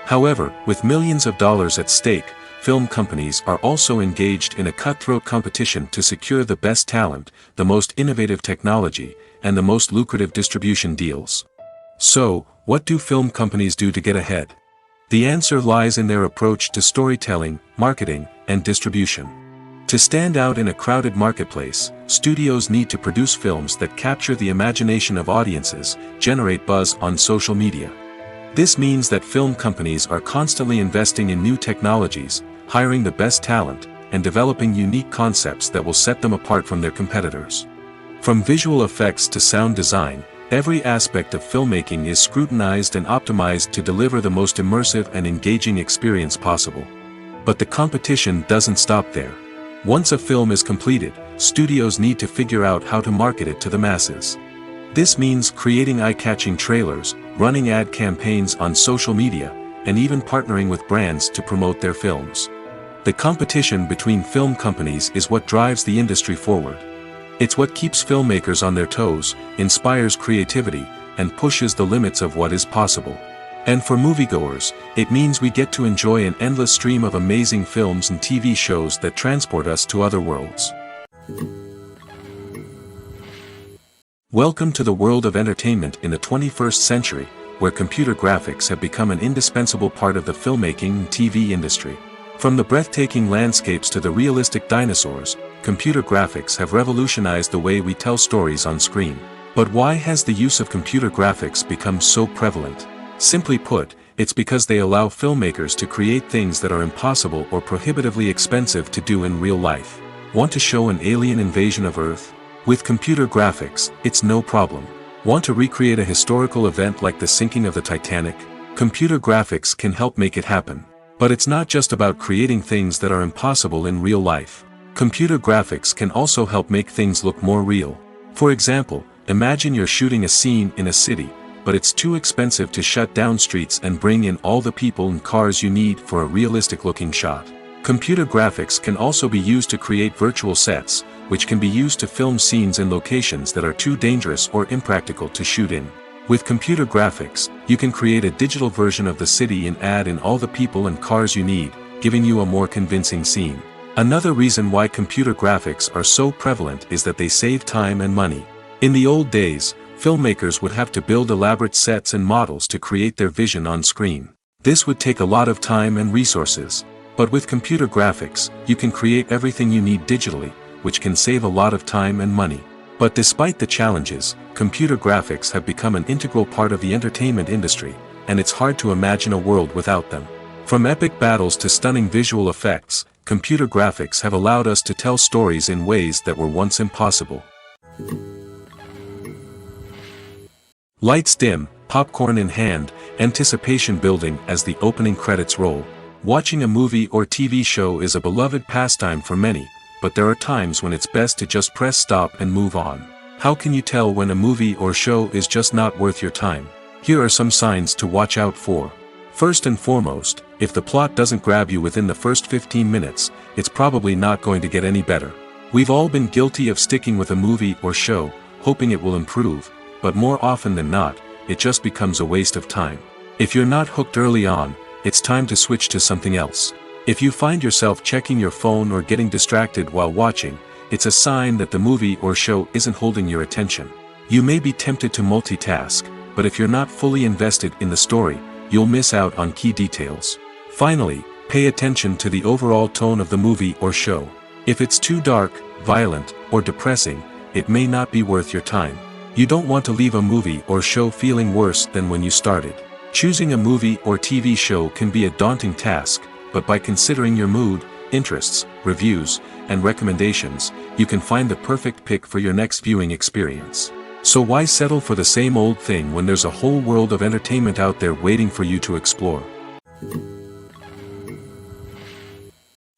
However, with millions of dollars at stake, film companies are also engaged in a cutthroat competition to secure the best talent, the most innovative technology, and the most lucrative distribution deals. So, what do film companies do to get ahead? The answer lies in their approach to storytelling, marketing, and distribution. To stand out in a crowded marketplace, studios need to produce films that capture the imagination of audiences, generate buzz on social media. This means that film companies are constantly investing in new technologies, hiring the best talent, and developing unique concepts that will set them apart from their competitors. From visual effects to sound design, every aspect of filmmaking is scrutinized and optimized to deliver the most immersive and engaging experience possible. But the competition doesn't stop there. Once a film is completed, studios need to figure out how to market it to the masses. This means creating eye-catching trailers, running ad campaigns on social media, and even partnering with brands to promote their films. The competition between film companies is what drives the industry forward. It's what keeps filmmakers on their toes, inspires creativity, and pushes the limits of what is possible. And for moviegoers, it means we get to enjoy an endless stream of amazing films and TV shows that transport us to other worlds. Welcome to the world of entertainment in the 21st century, where computer graphics have become an indispensable part of the filmmaking and TV industry. From the breathtaking landscapes to the realistic dinosaurs, computer graphics have revolutionized the way we tell stories on screen. But why has the use of computer graphics become so prevalent? Simply put, it's because they allow filmmakers to create things that are impossible or prohibitively expensive to do in real life. Want to show an alien invasion of Earth? With computer graphics, it's no problem. Want to recreate a historical event like the sinking of the Titanic? Computer graphics can help make it happen. But it's not just about creating things that are impossible in real life. Computer graphics can also help make things look more real. For example, imagine you're shooting a scene in a city, but it's too expensive to shut down streets and bring in all the people and cars you need for a realistic-looking shot. Computer graphics can also be used to create virtual sets, which can be used to film scenes in locations that are too dangerous or impractical to shoot in. With computer graphics, you can create a digital version of the city and add in all the people and cars you need, giving you a more convincing scene. Another reason why computer graphics are so prevalent is that they save time and money. In the old days, filmmakers would have to build elaborate sets and models to create their vision on screen. This would take a lot of time and resources. But with computer graphics, you can create everything you need digitally, which can save a lot of time and money. But despite the challenges, computer graphics have become an integral part of the entertainment industry, and it's hard to imagine a world without them. From epic battles to stunning visual effects, computer graphics have allowed us to tell stories in ways that were once impossible. Lights dim, popcorn in hand, anticipation building as the opening credits roll. Watching a movie or TV show is a beloved pastime for many, but there are times when it's best to just press stop and move on. How can you tell when a movie or show is just not worth your time? Here are some signs to watch out for. First and foremost, if the plot doesn't grab you within the first 15 minutes, it's probably not going to get any better. We've all been guilty of sticking with a movie or show, hoping it will improve, but more often than not, it just becomes a waste of time. If you're not hooked early on, it's time to switch to something else. If you find yourself checking your phone or getting distracted while watching, it's a sign that the movie or show isn't holding your attention. You may be tempted to multitask, but if you're not fully invested in the story, you'll miss out on key details. Finally, pay attention to the overall tone of the movie or show. If it's too dark, violent, or depressing, it may not be worth your time. You don't want to leave a movie or show feeling worse than when you started. Choosing a movie or TV show can be a daunting task, but by considering your mood, interests, reviews, and recommendations, you can find the perfect pick for your next viewing experience. So why settle for the same old thing when there's a whole world of entertainment out there waiting for you to explore?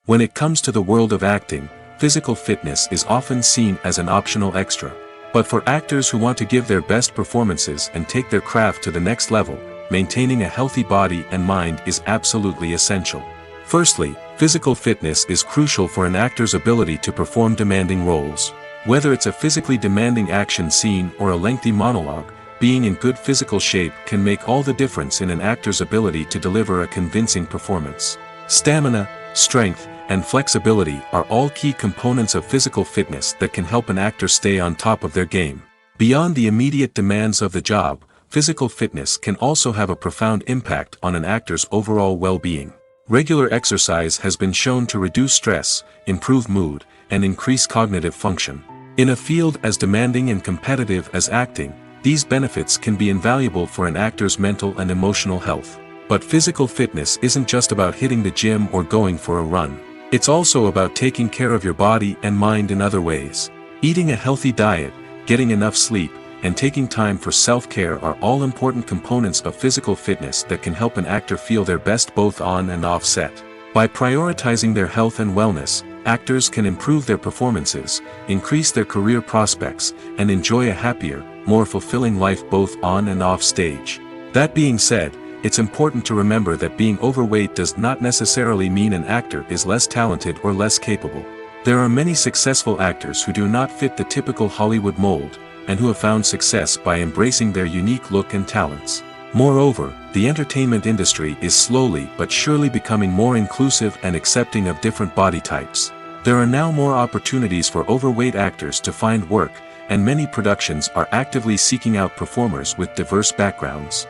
When it comes to the world of acting, physical fitness is often seen as an optional extra. But for actors who want to give their best performances and take their craft to the next level, maintaining a healthy body and mind is absolutely essential. Firstly, physical fitness is crucial for an actor's ability to perform demanding roles. Whether it's a physically demanding action scene or a lengthy monologue, being in good physical shape can make all the difference in an actor's ability to deliver a convincing performance. Stamina, strength, and flexibility are all key components of physical fitness that can help an actor stay on top of their game. Beyond the immediate demands of the job, physical fitness can also have a profound impact on an actor's overall well-being. Regular exercise has been shown to reduce stress, improve mood, and increase cognitive function. In a field as demanding and competitive as acting, these benefits can be invaluable for an actor's mental and emotional health. But physical fitness isn't just about hitting the gym or going for a run. It's also about taking care of your body and mind in other ways. Eating a healthy diet, getting enough sleep, and taking time for self-care are all important components of physical fitness that can help an actor feel their best both on and off set. By prioritizing their health and wellness, actors can improve their performances, increase their career prospects, and enjoy a happier, more fulfilling life both on and off stage. That being said, it's important to remember that being overweight does not necessarily mean an actor is less talented or less capable. There are many successful actors who do not fit the typical Hollywood mold, and who have found success by embracing their unique look and talents. Moreover, the entertainment industry is slowly but surely becoming more inclusive and accepting of different body types. There are now more opportunities for overweight actors to find work, and many productions are actively seeking out performers with diverse backgrounds.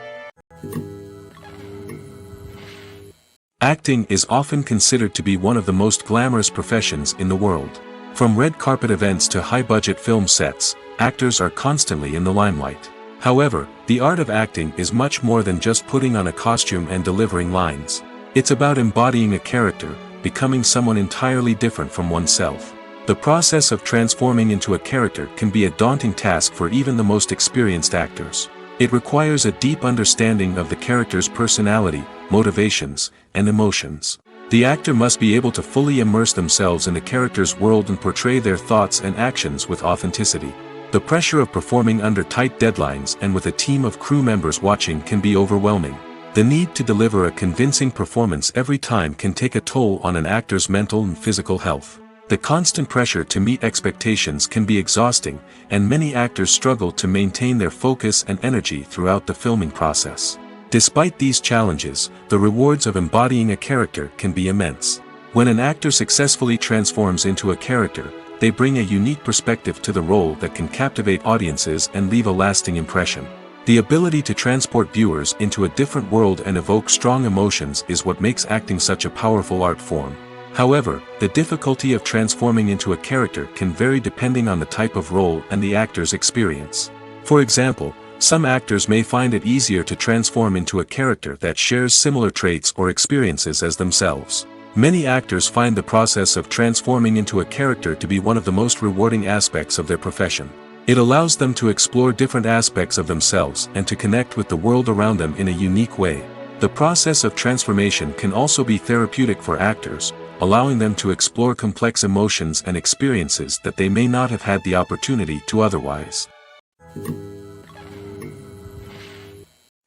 Acting is often considered to be one of the most glamorous professions in the world. From red carpet events to high-budget film sets, actors are constantly in the limelight. However, the art of acting is much more than just putting on a costume and delivering lines. It's about embodying a character, becoming someone entirely different from oneself. The process of transforming into a character can be a daunting task for even the most experienced actors. It requires a deep understanding of the character's personality, motivations, and emotions. The actor must be able to fully immerse themselves in the character's world and portray their thoughts and actions with authenticity. The pressure of performing under tight deadlines and with a team of crew members watching can be overwhelming. The need to deliver a convincing performance every time can take a toll on an actor's mental and physical health. The constant pressure to meet expectations can be exhausting, and many actors struggle to maintain their focus and energy throughout the filming process. Despite these challenges, the rewards of embodying a character can be immense. When an actor successfully transforms into a character, they bring a unique perspective to the role that can captivate audiences and leave a lasting impression. The ability to transport viewers into a different world and evoke strong emotions is what makes acting such a powerful art form. However, the difficulty of transforming into a character can vary depending on the type of role and the actor's experience. For example, some actors may find it easier to transform into a character that shares similar traits or experiences as themselves. Many actors find the process of transforming into a character to be one of the most rewarding aspects of their profession. It allows them to explore different aspects of themselves and to connect with the world around them in a unique way. The process of transformation can also be therapeutic for actors, allowing them to explore complex emotions and experiences that they may not have had the opportunity to otherwise.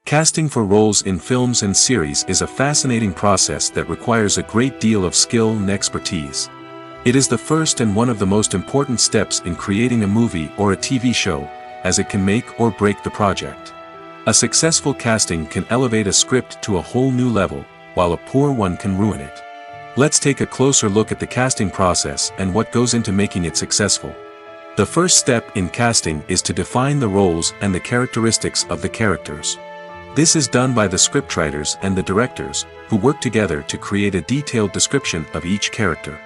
Casting for roles in films and series is a fascinating process that requires a great deal of skill and expertise. It is the first and one of the most important steps in creating a movie or a TV show, as it can make or break the project. A successful casting can elevate a script to a whole new level, while a poor one can ruin it. Let's take a closer look at the casting process and what goes into making it successful. The first step in casting is to define the roles and the characteristics of the characters. This is done by the scriptwriters and the directors, who work together to create a detailed description of each character.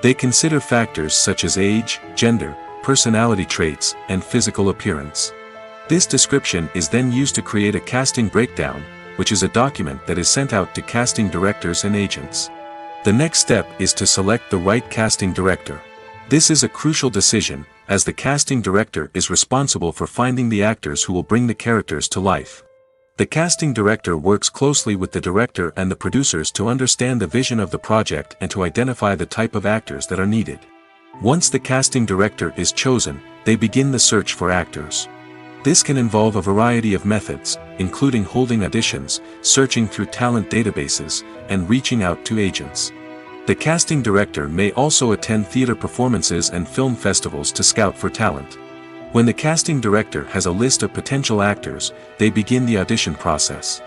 They consider factors such as age, gender, personality traits, and physical appearance. This description is then used to create a casting breakdown, which is a document that is sent out to casting directors and agents. The next step is to select the right casting director. This is a crucial decision, as the casting director is responsible for finding the actors who will bring the characters to life. The casting director works closely with the director and the producers to understand the vision of the project and to identify the type of actors that are needed. Once the casting director is chosen, they begin the search for actors. This can involve a variety of methods, including holding auditions, searching through talent databases, and reaching out to agents. The casting director may also attend theater performances and film festivals to scout for talent. When the casting director has a list of potential actors, they begin the audition process.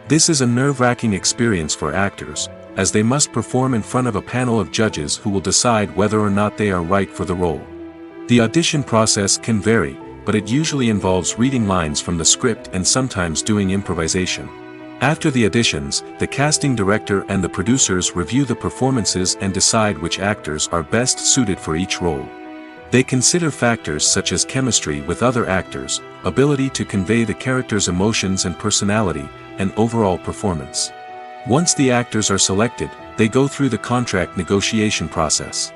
This is a nerve-wracking experience for actors, as they must perform in front of a panel of judges who will decide whether or not they are right for the role. The audition process can vary, but it usually involves reading lines from the script and sometimes doing improvisation. After the auditions, the casting director and the producers review the performances and decide which actors are best suited for each role. They consider factors such as chemistry with other actors, ability to convey the character's emotions and personality, and overall performance. Once the actors are selected, they go through the contract negotiation process.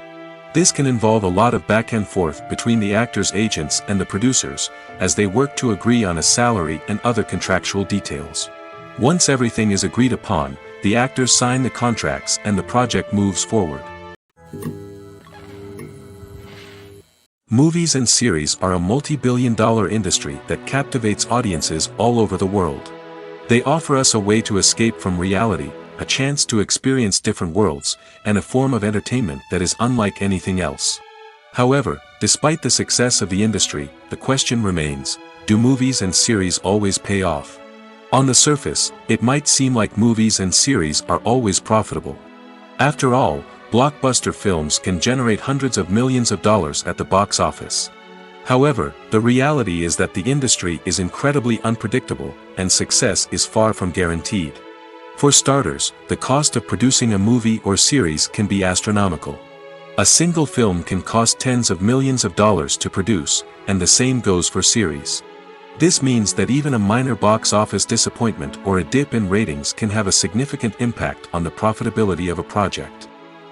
This can involve a lot of back and forth between the actors' agents and the producers, as they work to agree on a salary and other contractual details. Once everything is agreed upon, the actors sign the contracts and the project moves forward. Movies and series are a multi-billion-dollar industry that captivates audiences all over the world. They offer us a way to escape from reality, a chance to experience different worlds, and a form of entertainment that is unlike anything else. However, despite the success of the industry, the question remains, do movies and series always pay off? On the surface, it might seem like movies and series are always profitable. After all, blockbuster films can generate hundreds of millions of dollars at the box office. However, the reality is that the industry is incredibly unpredictable, and success is far from guaranteed. For starters, the cost of producing a movie or series can be astronomical. A single film can cost tens of millions of dollars to produce, and the same goes for series. This means that even a minor box office disappointment or a dip in ratings can have a significant impact on the profitability of a project.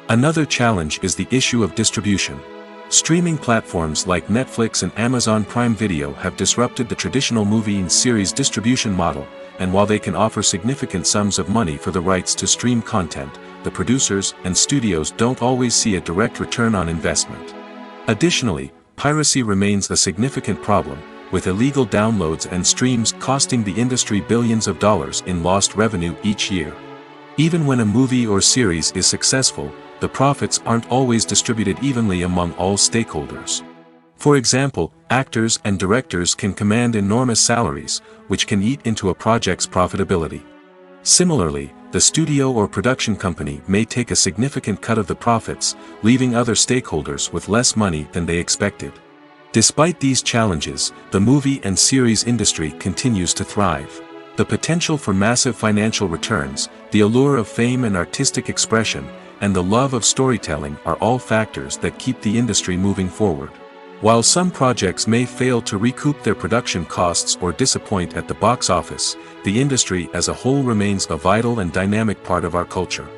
Another challenge is the issue of distribution. Streaming platforms like Netflix and Amazon Prime Video have disrupted the traditional movie and series distribution model, and while they can offer significant sums of money for the rights to stream content, the producers and studios don't always see a direct return on investment. Additionally, piracy remains a significant problem, with illegal downloads and streams costing the industry billions of dollars in lost revenue each year. Even when a movie or series is successful, the profits aren't always distributed evenly among all stakeholders. For example, actors and directors can command enormous salaries, which can eat into a project's profitability. Similarly, the studio or production company may take a significant cut of the profits, leaving other stakeholders with less money than they expected. Despite these challenges, the movie and series industry continues to thrive. The potential for massive financial returns, the allure of fame and artistic expression, and the love of storytelling are all factors that keep the industry moving forward. While some projects may fail to recoup their production costs or disappoint at the box office, the industry as a whole remains a vital and dynamic part of our culture.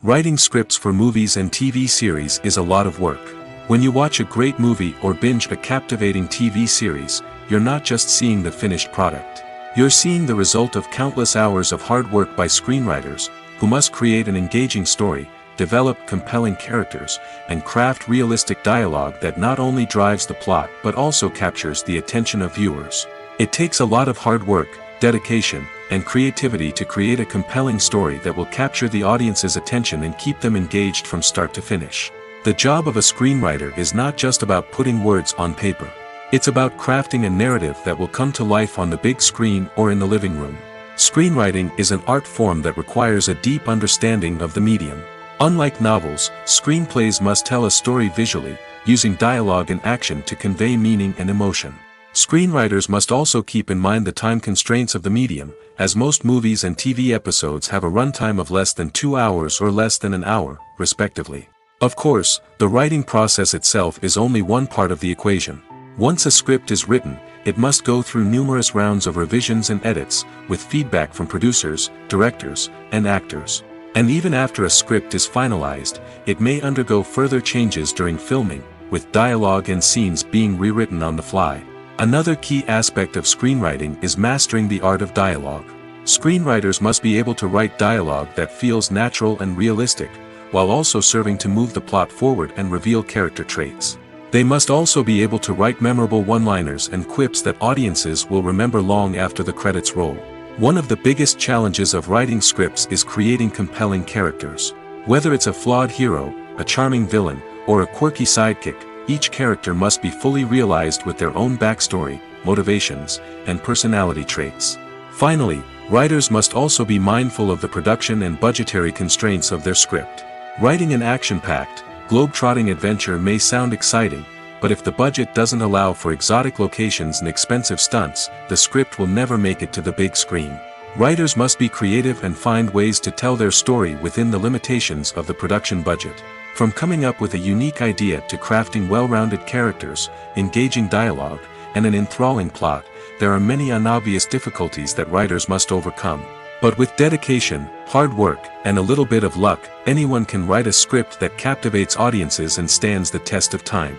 Writing scripts for movies and TV series is a lot of work. When you watch a great movie or binge a captivating TV series, you're not just seeing the finished product. You're seeing the result of countless hours of hard work by screenwriters, who must create an engaging story, develop compelling characters, and craft realistic dialogue that not only drives the plot but also captures the attention of viewers. It takes a lot of hard work, dedication, and creativity to create a compelling story that will capture the audience's attention and keep them engaged from start to finish. The job of a screenwriter is not just about putting words on paper. It's about crafting a narrative that will come to life on the big screen or in the living room. Screenwriting is an art form that requires a deep understanding of the medium. Unlike novels, screenplays must tell a story visually, using dialogue and action to convey meaning and emotion. Screenwriters must also keep in mind the time constraints of the medium, as most movies and TV episodes have a runtime of less than 2 hours or less than an hour, respectively. Of course, the writing process itself is only one part of the equation. Once a script is written, it must go through numerous rounds of revisions and edits, with feedback from producers, directors, and actors. And even after a script is finalized, it may undergo further changes during filming, with dialogue and scenes being rewritten on the fly. Another key aspect of screenwriting is mastering the art of dialogue. Screenwriters must be able to write dialogue that feels natural and realistic, while also serving to move the plot forward and reveal character traits. They must also be able to write memorable one-liners and quips that audiences will remember long after the credits roll. One of the biggest challenges of writing scripts is creating compelling characters. Whether it's a flawed hero, a charming villain, or a quirky sidekick, each character must be fully realized with their own backstory, motivations, and personality traits. Finally, writers must also be mindful of the production and budgetary constraints of their script. Writing an action-packed, globe-trotting adventure may sound exciting, but if the budget doesn't allow for exotic locations and expensive stunts, the script will never make it to the big screen. Writers must be creative and find ways to tell their story within the limitations of the production budget. From coming up with a unique idea to crafting well-rounded characters, engaging dialogue, and an enthralling plot, there are many unobvious difficulties that writers must overcome. But with dedication, hard work, and a little bit of luck, anyone can write a script that captivates audiences and stands the test of time.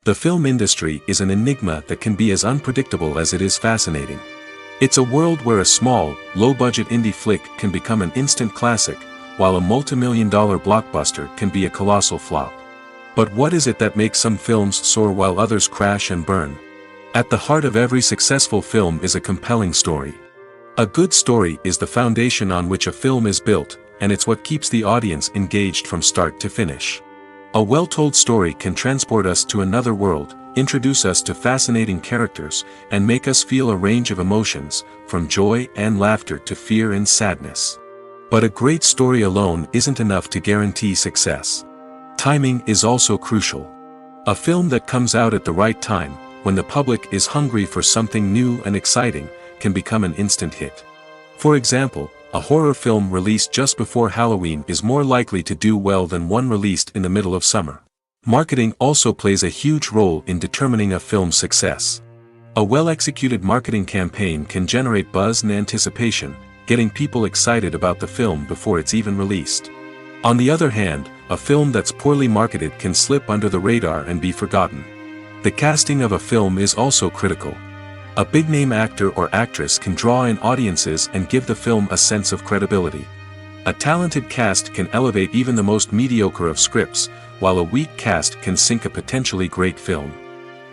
The film industry is an enigma that can be as unpredictable as it is fascinating. It's a world where a small, low-budget indie flick can become an instant classic, while a multi-million-dollar blockbuster can be a colossal flop. But what is it that makes some films soar while others crash and burn? At the heart of every successful film is a compelling story. A good story is the foundation on which a film is built, and it's what keeps the audience engaged from start to finish. A well-told story can transport us to another world, introduce us to fascinating characters, and make us feel a range of emotions, from joy and laughter to fear and sadness. But a great story alone isn't enough to guarantee success. Timing is also crucial. A film that comes out at the right time, when the public is hungry for something new and exciting, can become an instant hit. For example, a horror film released just before Halloween is more likely to do well than one released in the middle of summer. Marketing also plays a huge role in determining a film's success. A well-executed marketing campaign can generate buzz and anticipation, getting people excited about the film before it's even released. On the other hand, a film that's poorly marketed can slip under the radar and be forgotten. The casting of a film is also critical. A big-name actor or actress can draw in audiences and give the film a sense of credibility. A talented cast can elevate even the most mediocre of scripts, while a weak cast can sink a potentially great film.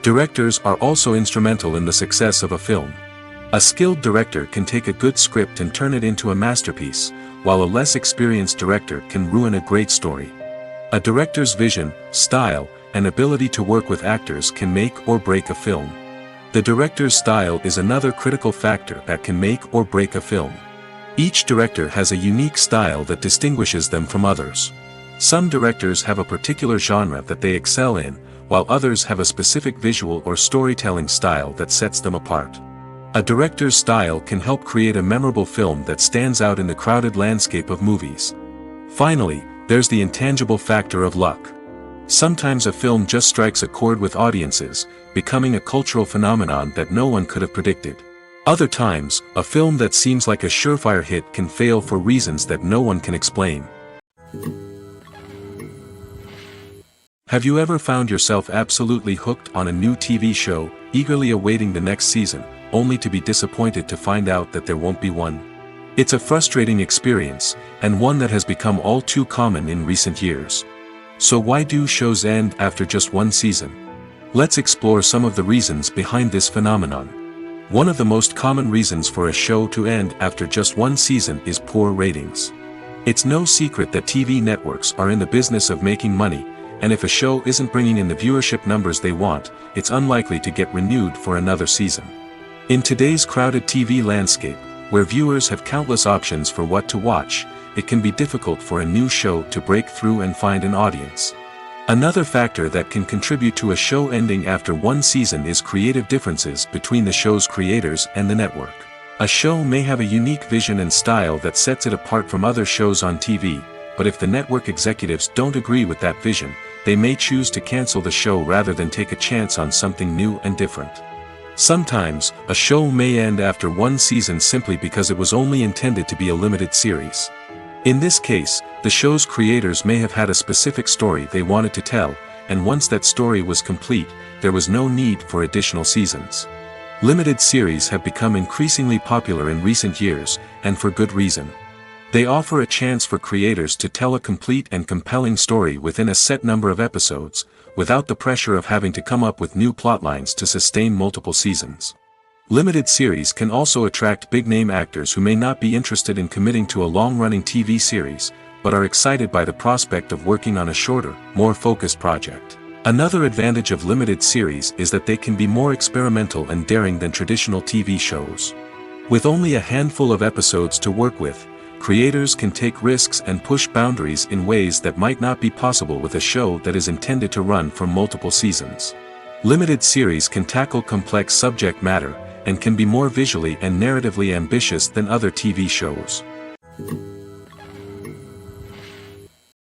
Directors are also instrumental in the success of a film. A skilled director can take a good script and turn it into a masterpiece, while a less experienced director can ruin a great story. A director's vision, style, and ability to work with actors can make or break a film. The director's style is another critical factor that can make or break a film. Each director has a unique style that distinguishes them from others. Some directors have a particular genre that they excel in, while others have a specific visual or storytelling style that sets them apart. A director's style can help create a memorable film that stands out in the crowded landscape of movies. Finally, there's the intangible factor of luck. Sometimes a film just strikes a chord with audiences, becoming a cultural phenomenon that no one could have predicted. Other times, a film that seems like a surefire hit can fail for reasons that no one can explain. Have you ever found yourself absolutely hooked on a new TV show, eagerly awaiting the next season, only to be disappointed to find out that there won't be one? It's a frustrating experience, and one that has become all too common in recent years. So why do shows end after just one season? Let's explore some of the reasons behind this phenomenon. One of the most common reasons for a show to end after just one season is poor ratings. It's no secret that TV networks are in the business of making money, and if a show isn't bringing in the viewership numbers they want, it's unlikely to get renewed for another season. In today's crowded TV landscape, where viewers have countless options for what to watch, it can be difficult for a new show to break through and find an audience. Another factor that can contribute to a show ending after one season is creative differences between the show's creators and the network. A show may have a unique vision and style that sets it apart from other shows on TV, but if the network executives don't agree with that vision, they may choose to cancel the show rather than take a chance on something new and different. Sometimes, a show may end after one season simply because it was only intended to be a limited series. In this case, the show's creators may have had a specific story they wanted to tell, and once that story was complete, there was no need for additional seasons. Limited series have become increasingly popular in recent years, and for good reason. They offer a chance for creators to tell a complete and compelling story within a set number of episodes, without the pressure of having to come up with new plotlines to sustain multiple seasons. Limited series can also attract big-name actors who may not be interested in committing to a long-running TV series, but are excited by the prospect of working on a shorter, more focused project. Another advantage of limited series is that they can be more experimental and daring than traditional TV shows. With only a handful of episodes to work with, creators can take risks and push boundaries in ways that might not be possible with a show that is intended to run for multiple seasons. Limited series can tackle complex subject matter, and can be more visually and narratively ambitious than other TV shows.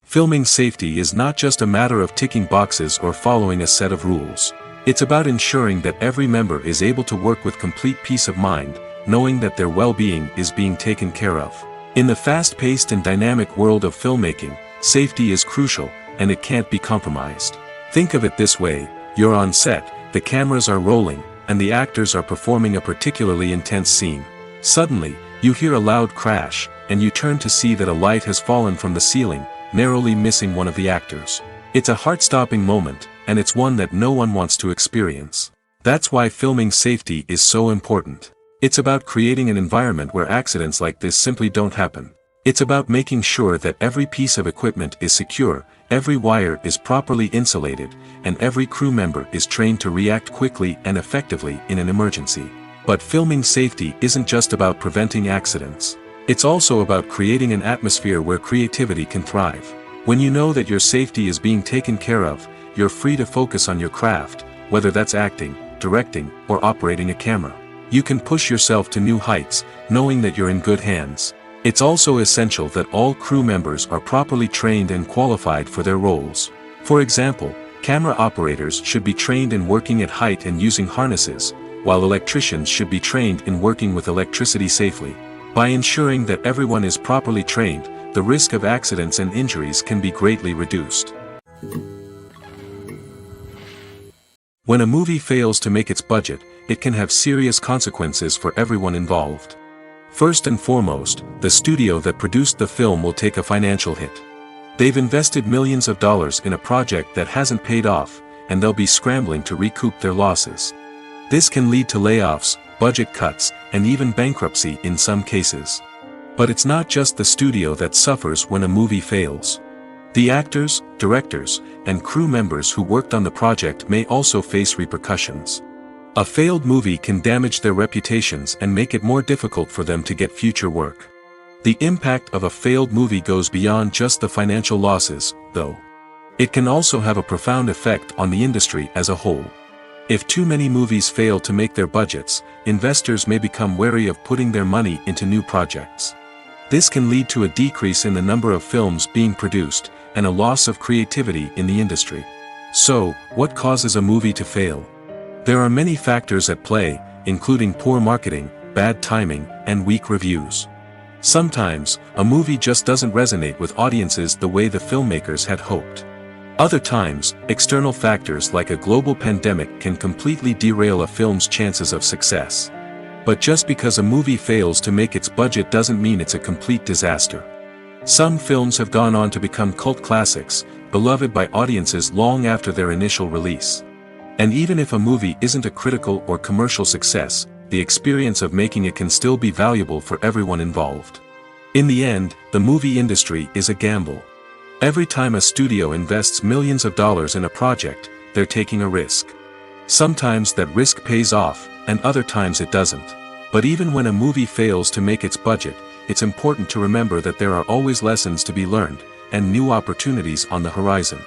Filming safety is not just a matter of ticking boxes or following a set of rules. It's about ensuring that every member is able to work with complete peace of mind, knowing that their well-being is being taken care of. In the fast-paced and dynamic world of filmmaking, safety is crucial, and it can't be compromised. Think of it this way: you're on set, the cameras are rolling, and the actors are performing a particularly intense scene. Suddenly, you hear a loud crash, and you turn to see that a light has fallen from the ceiling, narrowly missing one of the actors. It's a heart-stopping moment, and it's one that no one wants to experience. That's why filming safety is so important. It's about creating an environment where accidents like this simply don't happen. It's about making sure that every piece of equipment is secure, every wire is properly insulated, and every crew member is trained to react quickly and effectively in an emergency. But filming safety isn't just about preventing accidents. It's also about creating an atmosphere where creativity can thrive. When you know that your safety is being taken care of, you're free to focus on your craft, whether that's acting, directing, or operating a camera. You can push yourself to new heights, knowing that you're in good hands. It's also essential that all crew members are properly trained and qualified for their roles. For example, camera operators should be trained in working at height and using harnesses, while electricians should be trained in working with electricity safely. By ensuring that everyone is properly trained, the risk of accidents and injuries can be greatly reduced. When a movie fails to make its budget, it can have serious consequences for everyone involved. First and foremost, the studio that produced the film will take a financial hit. They've invested millions of dollars in a project that hasn't paid off, and they'll be scrambling to recoup their losses. This can lead to layoffs, budget cuts, and even bankruptcy in some cases. But it's not just the studio that suffers when a movie fails. The actors, directors, and crew members who worked on the project may also face repercussions. A failed movie can damage their reputations and make it more difficult for them to get future work. The impact of a failed movie goes beyond just the financial losses, though. It can also have a profound effect on the industry as a whole. If too many movies fail to make their budgets, investors may become wary of putting their money into new projects. This can lead to a decrease in the number of films being produced, and a loss of creativity in the industry. So, what causes a movie to fail? There are many factors at play, including poor marketing, bad timing, and weak reviews. Sometimes, a movie just doesn't resonate with audiences the way the filmmakers had hoped. Other times, external factors like a global pandemic can completely derail a film's chances of success. But just because a movie fails to make its budget doesn't mean it's a complete disaster. Some films have gone on to become cult classics, beloved by audiences long after their initial release. And even if a movie isn't a critical or commercial success, the experience of making it can still be valuable for everyone involved. In the end, the movie industry is a gamble. Every time a studio invests millions of dollars in a project, they're taking a risk. Sometimes that risk pays off, and other times it doesn't. But even when a movie fails to make its budget, it's important to remember that there are always lessons to be learned, and new opportunities on the horizon.